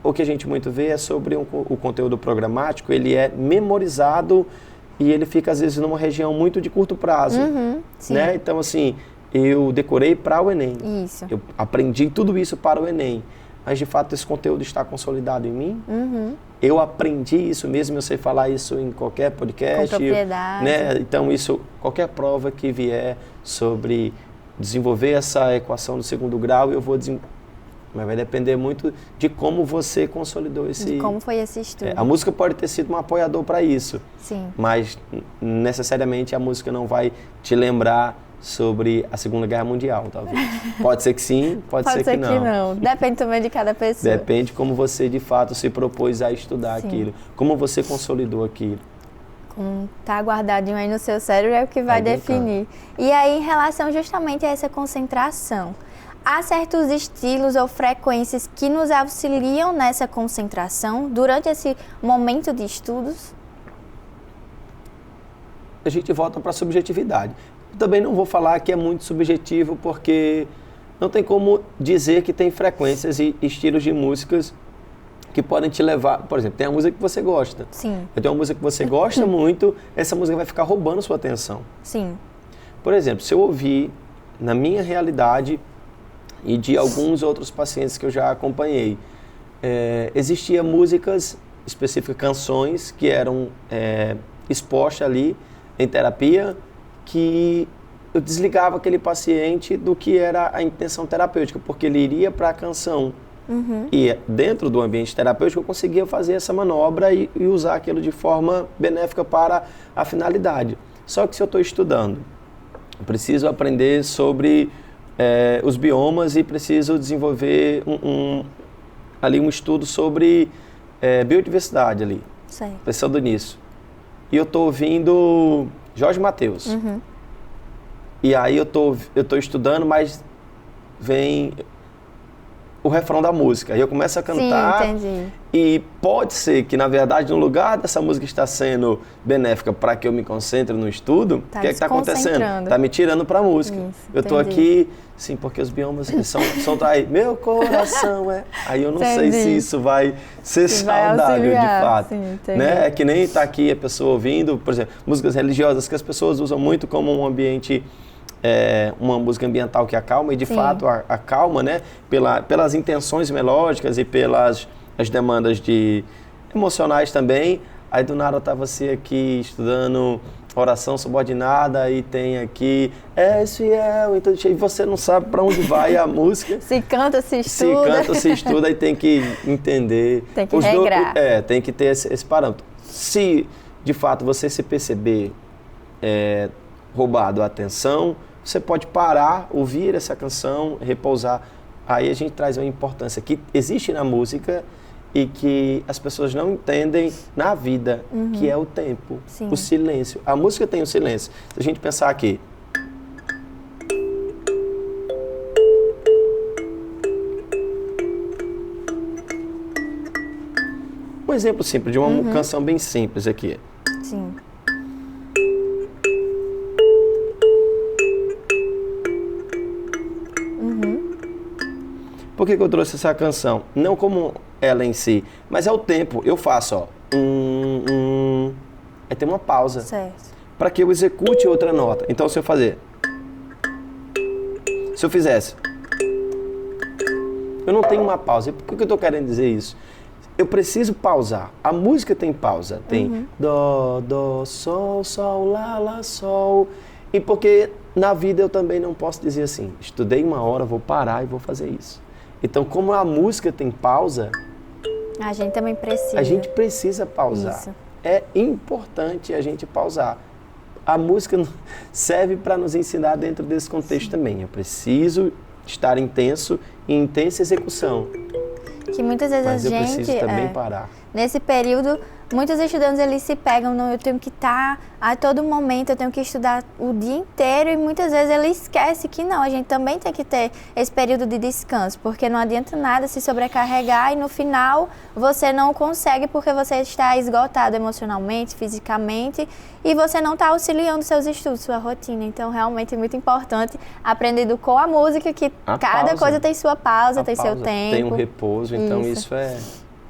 o que a gente muito vê é sobre o conteúdo programático, ele é memorizado e ele fica, às vezes, numa região muito de curto prazo. Sim. Né? Então, assim, eu decorei para o Enem. Isso. Eu aprendi tudo isso para o Enem. Mas, de fato, esse conteúdo está consolidado em mim. Eu aprendi isso mesmo, eu sei falar isso em qualquer podcast. Com propriedade. Né? Então, qualquer prova que vier sobre desenvolver essa equação do segundo grau, eu vou desenvolver. Mas vai depender muito de como você consolidou esse... De como foi esse estudo. A música pode ter sido um apoiador para isso. Sim. Mas, necessariamente, a música não vai te lembrar sobre a Segunda Guerra Mundial, talvez. Pode ser que sim, pode ser que não. Depende também de cada pessoa. Depende como você, de fato, se propôs a estudar aquilo. Como você consolidou aquilo. Como tá guardadinho aí no seu cérebro é o que vai definir. E aí, em relação justamente a essa concentração, há certos estilos ou frequências que nos auxiliam nessa concentração durante esse momento de estudos? A gente volta para a subjetividade. Eu também não vou falar que é muito subjetivo, porque não tem como dizer que tem frequências e estilos de músicas que podem te levar... Por exemplo, tem a música que você gosta. Sim. Eu tenho uma música que você gosta muito, essa música vai ficar roubando sua atenção. Sim. Por exemplo, se eu ouvir, na minha realidade e de alguns outros pacientes que eu já acompanhei, existiam músicas específicas, canções que eram expostas ali em terapia, que eu desligava aquele paciente do que era a intenção terapêutica, porque ele iria para a canção. E dentro do ambiente terapêutico eu conseguia fazer essa manobra e usar aquilo de forma benéfica para a finalidade. Só que se eu estou estudando, eu preciso aprender sobre os biomas e preciso desenvolver um estudo sobre biodiversidade ali, pensando nisso. E eu estou ouvindo Jorge Mateus. E aí eu tô estudando, mas vem o refrão da música. E eu começo a cantar. Sim, entendi. E pode ser que, na verdade, no lugar dessa música estar sendo benéfica para que eu me concentre no estudo, o que é que está acontecendo? Está me tirando para a música. Isso, eu estou aqui, sim, porque os biomas são aí. Meu coração é... Aí eu não sei se isso vai ser saudável, de fato. Sim, né? É que nem está aqui a pessoa ouvindo, por exemplo, músicas religiosas que as pessoas usam muito como um ambiente... uma música ambiental que acalma, e de fato acalma, né? Pelas intenções melódicas e pelas as demandas emocionais também. Aí do nada tá você aqui estudando oração subordinada e tem aqui és fiel, então, e você não sabe para onde vai a música. Se canta, se estuda. Se canta, se estuda, e tem que entender. Tem que regrar. Tem que ter esse parâmetro. Se de fato você se perceber roubado a atenção, você pode parar, ouvir essa canção, repousar. Aí a gente traz uma importância que existe na música e que as pessoas não entendem na vida, que é o tempo, o silêncio. A música tem o silêncio. Se a gente pensar aqui... Um exemplo simples, de uma canção bem simples aqui. Sim. Por que eu trouxe essa canção? Não como ela em si, mas é o tempo. Eu faço, ó. Aí tem uma pausa. Certo. Para que eu execute outra nota. Então, se eu fazer... Se eu fizesse... Eu não tenho uma pausa. Por que eu estou querendo dizer isso? Eu preciso pausar. A música tem pausa. Tem dó, dó, sol, sol, lá, lá, sol. E porque na vida eu também não posso dizer assim, estudei 1 hora, vou parar e vou fazer isso. Então, como a música tem pausa, A gente também precisa. a gente precisa pausar. Isso. É importante a gente pausar. A música serve para nos ensinar dentro desse contexto também. Eu preciso estar intenso e intensa execução. Que muitas vezes Mas a eu gente, preciso também parar. nesse período, muitos estudantes eles se pegam no eu tenho que estar a todo momento, eu tenho que estudar o dia inteiro, e muitas vezes ele esquece que não, a gente também tem que ter esse período de descanso, porque não adianta nada se sobrecarregar e no final você não consegue porque você está esgotado emocionalmente, fisicamente, e você não está auxiliando seus estudos, sua rotina. Então realmente é muito importante aprender com a música que cada coisa tem sua pausa, tem seu tempo. Tem um repouso, então isso é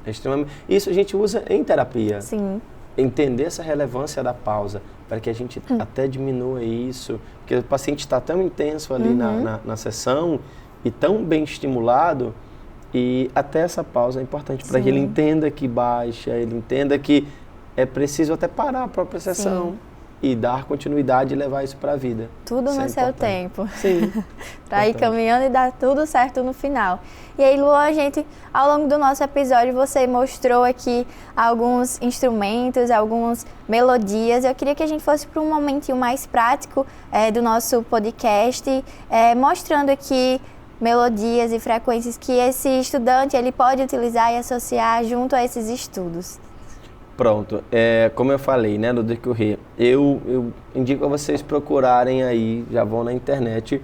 extremamente... Isso a gente usa em terapia. Sim. Entender essa relevância da pausa, para que a gente até diminua isso, porque o paciente está tão intenso ali na sessão e tão bem estimulado, e até essa pausa é importante para que ele entenda que baixa, ele entenda que é preciso até parar a própria sessão e dar continuidade e levar isso para a vida. Tudo isso no seu tempo. Sim. Para ir caminhando e dar tudo certo no final. E aí, Luan, a gente, ao longo do nosso episódio, você mostrou aqui alguns instrumentos, algumas melodias. Eu queria que a gente fosse para um momentinho mais prático do nosso podcast, mostrando aqui melodias e frequências que esse estudante ele pode utilizar e associar junto a esses estudos. Pronto, como eu falei, né, no decorrer, eu indico a vocês procurarem aí, já vão na internet,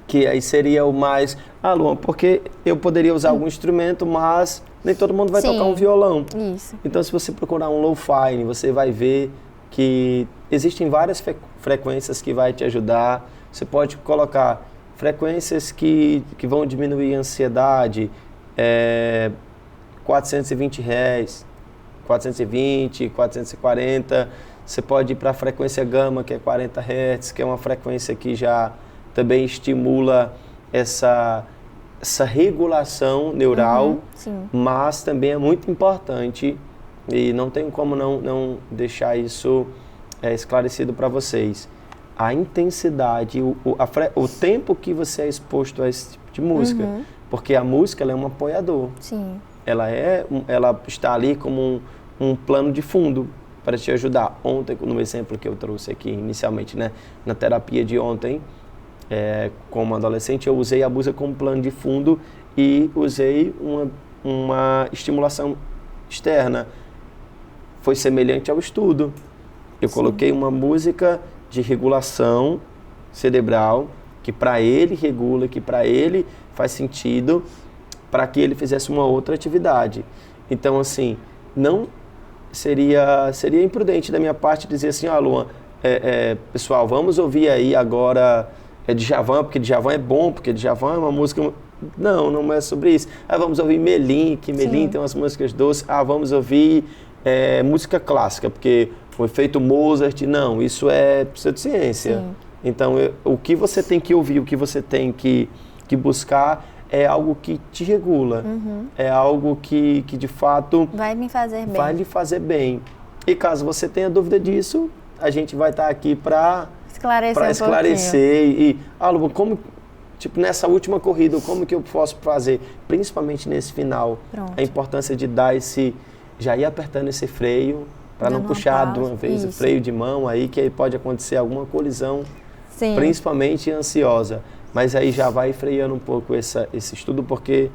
que aí seria o mais... Ah, Luan, porque eu poderia usar algum instrumento, mas nem todo mundo vai tocar um violão. Isso. Então, se você procurar um lo-fi, você vai ver que existem várias frequências que vai te ajudar. Você pode colocar frequências que vão diminuir a ansiedade, 420 Hz, 420, 440, você pode ir para a frequência gama, que é 40 Hz, que é uma frequência que já também estimula essa regulação neural, mas também é muito importante, e não tem como não deixar isso esclarecido para vocês, a intensidade, o tempo que você é exposto a esse tipo de música, porque a música ela é um apoiador. Sim. Ela está ali como um plano de fundo para te ajudar. Ontem, no exemplo que eu trouxe aqui inicialmente, né, na terapia de ontem, como adolescente, eu usei a música como plano de fundo e usei uma estimulação externa. Foi semelhante ao estudo. Eu coloquei uma música de regulação cerebral, que para ele regula, que para ele faz sentido, para que ele fizesse uma outra atividade. Então, assim, não seria imprudente da minha parte dizer assim, Luan, pessoal, vamos ouvir aí agora Djavan, porque Djavan é bom, porque Djavan é uma música... Não é sobre isso. Vamos ouvir Melim, que Melim tem umas músicas doces. Vamos ouvir música clássica, porque o efeito Mozart, não, isso é pseudociência. Sim. Então, o que você tem que ouvir, o que você tem que buscar é algo que te regula, é algo que de fato vai me fazer bem. Vai lhe fazer bem. E caso você tenha dúvida disso, a gente vai estar aqui para esclarecer. E, Luan, como, tipo, nessa última corrida, como que eu posso fazer? Principalmente nesse final. Pronto. A importância de dar já ir apertando esse freio, para não puxar de uma vez o freio de mão aí, que aí pode acontecer alguma colisão, principalmente ansiosa. Mas aí já vai freando um pouco esse estudo, porque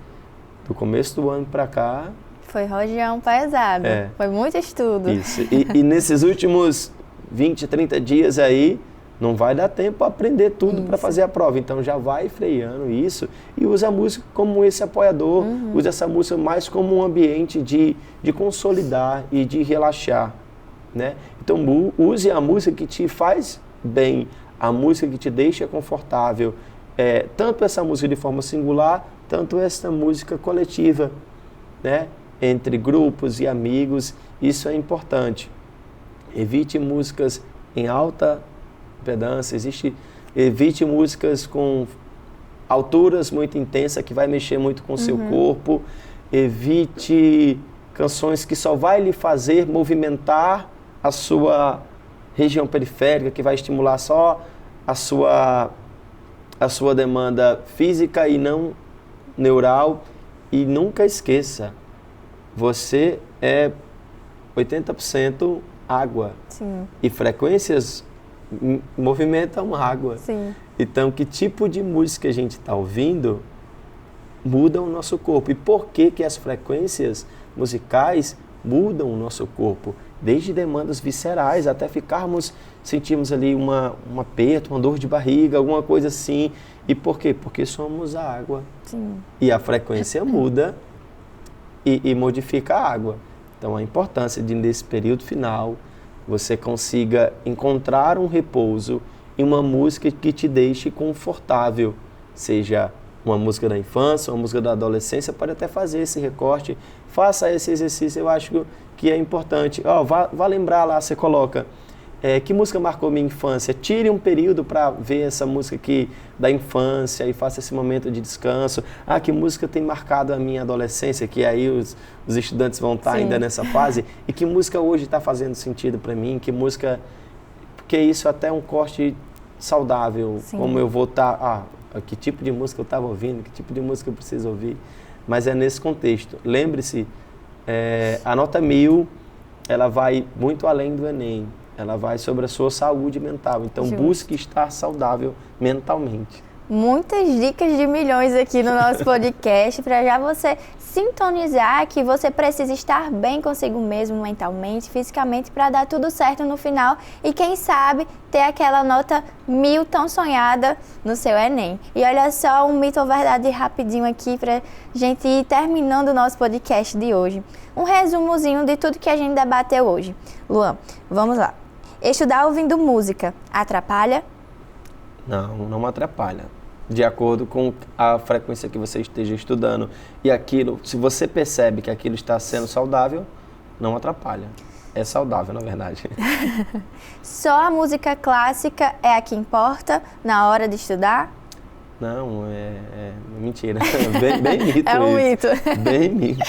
do começo do ano para cá... Foi rojão pesado, foi muito estudo. Isso, e nesses últimos 20, 30 dias aí, não vai dar tempo para aprender tudo para fazer a prova. Então já vai freando isso e usa a música como esse apoiador, usa essa música mais como um ambiente de consolidar e de relaxar, né? Então use a música que te faz bem, a música que te deixa confortável, tanto essa música de forma singular, tanto essa música coletiva, né? Entre grupos e amigos, isso é importante. Evite músicas em alta impedância, evite músicas com alturas muito intensas, que vai mexer muito com o seu corpo, evite canções que só vai lhe fazer movimentar a sua região periférica, que vai estimular só a sua demanda física e não neural. E nunca esqueça, você é 80% água. Sim. E frequências movimentam água. Sim. Então, que tipo de música a gente está ouvindo muda o nosso corpo. E por que que as frequências musicais mudam o nosso corpo? Desde demandas viscerais até sentirmos ali um aperto, uma dor de barriga, alguma coisa assim. E por quê? Porque somos a água. Sim. E a frequência muda e modifica a água. Então, a importância de, nesse período final, você consiga encontrar um repouso em uma música que te deixe confortável, seja uma música da infância, uma música da adolescência, pode até fazer esse recorte, faça esse exercício, eu acho que é importante. Vá lembrar lá, você coloca, que música marcou minha infância? Tire um período para ver essa música aqui da infância e faça esse momento de descanso. Que música tem marcado a minha adolescência? Que aí os estudantes vão estar ainda nessa fase. E que música hoje está fazendo sentido para mim? Que música... Porque isso até é um corte saudável. Sim. Como eu vou estar... que tipo de música eu estava ouvindo? Que tipo de música eu preciso ouvir? Mas é nesse contexto. Lembre-se, a nota 1000, ela vai muito além do Enem. Ela vai sobre a sua saúde mental. Então, busque estar saudável mentalmente. Muitas dicas de milhões aqui no nosso podcast para já você sintonizar que você precisa estar bem consigo mesmo mentalmente, fisicamente, para dar tudo certo no final e quem sabe ter aquela nota 1000 tão sonhada no seu Enem. E olha só um mito ou verdade rapidinho aqui para gente ir terminando o nosso podcast de hoje. Um resumozinho de tudo que a gente debateu hoje. Luan, vamos lá. Estudar ouvindo música atrapalha? Não atrapalha. De acordo com a frequência que você esteja estudando. E aquilo, se você percebe que aquilo está sendo saudável, não atrapalha. É saudável, na verdade. Só a música clássica é a que importa na hora de estudar? Não, é mentira. Bem mito. É um mito. Bem mito.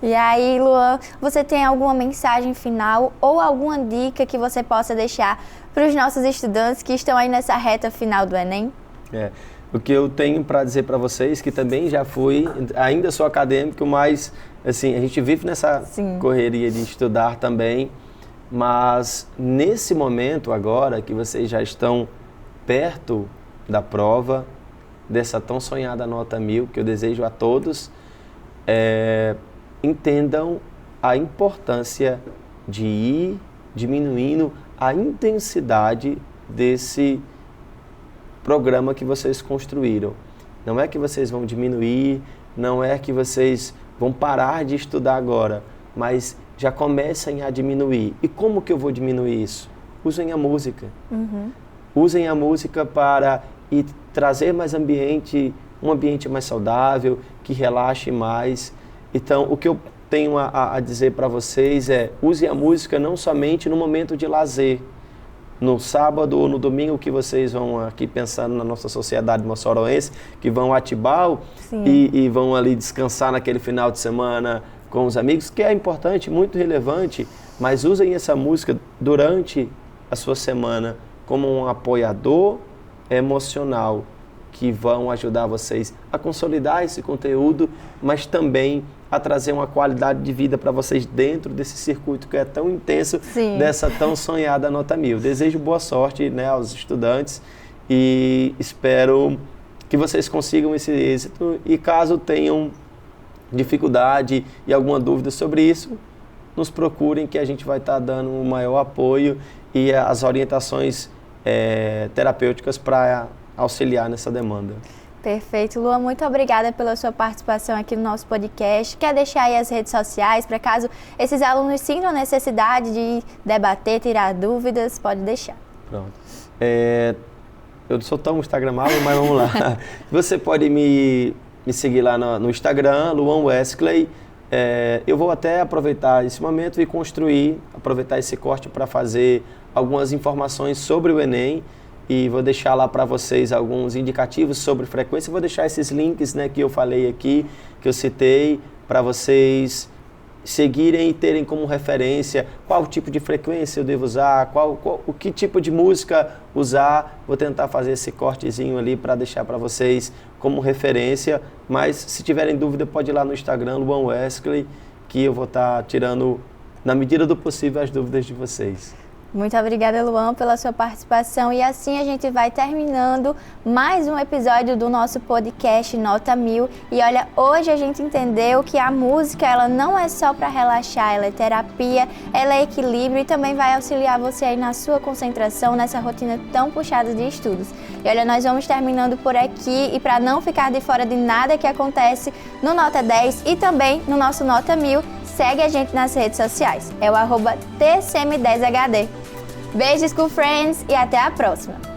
E aí, Luan, você tem alguma mensagem final ou alguma dica que você possa deixar para os nossos estudantes que estão aí nessa reta final do Enem? O que eu tenho para dizer para vocês, que também já fui, ainda sou acadêmico, mas assim, a gente vive nessa correria de estudar também, mas nesse momento agora que vocês já estão perto da prova, dessa tão sonhada nota 1000, que eu desejo a todos, entendam a importância de ir diminuindo a intensidade desse programa que vocês construíram. Não é que vocês vão diminuir, não é que vocês vão parar de estudar agora, mas já comecem a diminuir. E como que eu vou diminuir isso? Usem a música. Usem a música para trazer mais ambiente, um ambiente mais saudável, que relaxe mais. Então, o que eu tenho a dizer para vocês use a música não somente no momento de lazer, no sábado ou no domingo que vocês vão aqui pensando na nossa sociedade moçoroense, que vão a Tibau e vão ali descansar naquele final de semana com os amigos, que é importante, muito relevante, mas usem essa música durante a sua semana como um apoiador emocional que vão ajudar vocês a consolidar esse conteúdo, mas também a trazer uma qualidade de vida para vocês dentro desse circuito que é tão intenso, dessa tão sonhada nota 1000. Desejo boa sorte, aos estudantes e espero que vocês consigam esse êxito e caso tenham dificuldade e alguma dúvida sobre isso, nos procurem que a gente vai estar dando o maior apoio e as orientações terapêuticas para auxiliar nessa demanda. Perfeito. Luan, muito obrigada pela sua participação aqui no nosso podcast. Quer deixar aí as redes sociais para caso esses alunos sintam necessidade de debater, tirar dúvidas? Pode deixar. Pronto. Eu não sou tão instagramável, mas vamos lá. Você pode me seguir lá no Instagram, Luan Wesley. Eu vou até aproveitar esse momento e aproveitar esse corte para fazer algumas informações sobre o Enem e vou deixar lá para vocês alguns indicativos sobre frequência. Vou deixar esses links que eu falei aqui, que eu citei, para vocês seguirem e terem como referência qual tipo de frequência eu devo usar, o que tipo de música usar. Vou tentar fazer esse cortezinho ali para deixar para vocês como referência, mas se tiverem dúvida pode ir lá no Instagram, Luan Wesley, que eu vou estar tirando, na medida do possível, as dúvidas de vocês. Muito obrigada, Luan, pela sua participação. E assim a gente vai terminando mais um episódio do nosso podcast Nota 1000. E olha, hoje a gente entendeu que a música, ela não é só para relaxar, ela é terapia, ela é equilíbrio e também vai auxiliar você aí na sua concentração, nessa rotina tão puxada de estudos. E olha, nós vamos terminando por aqui, e para não ficar de fora de nada que acontece no Nota 10 e também no nosso Nota 1000, segue a gente nas redes sociais. É o @TCM10HD. Beijos, School Friends, e até a próxima!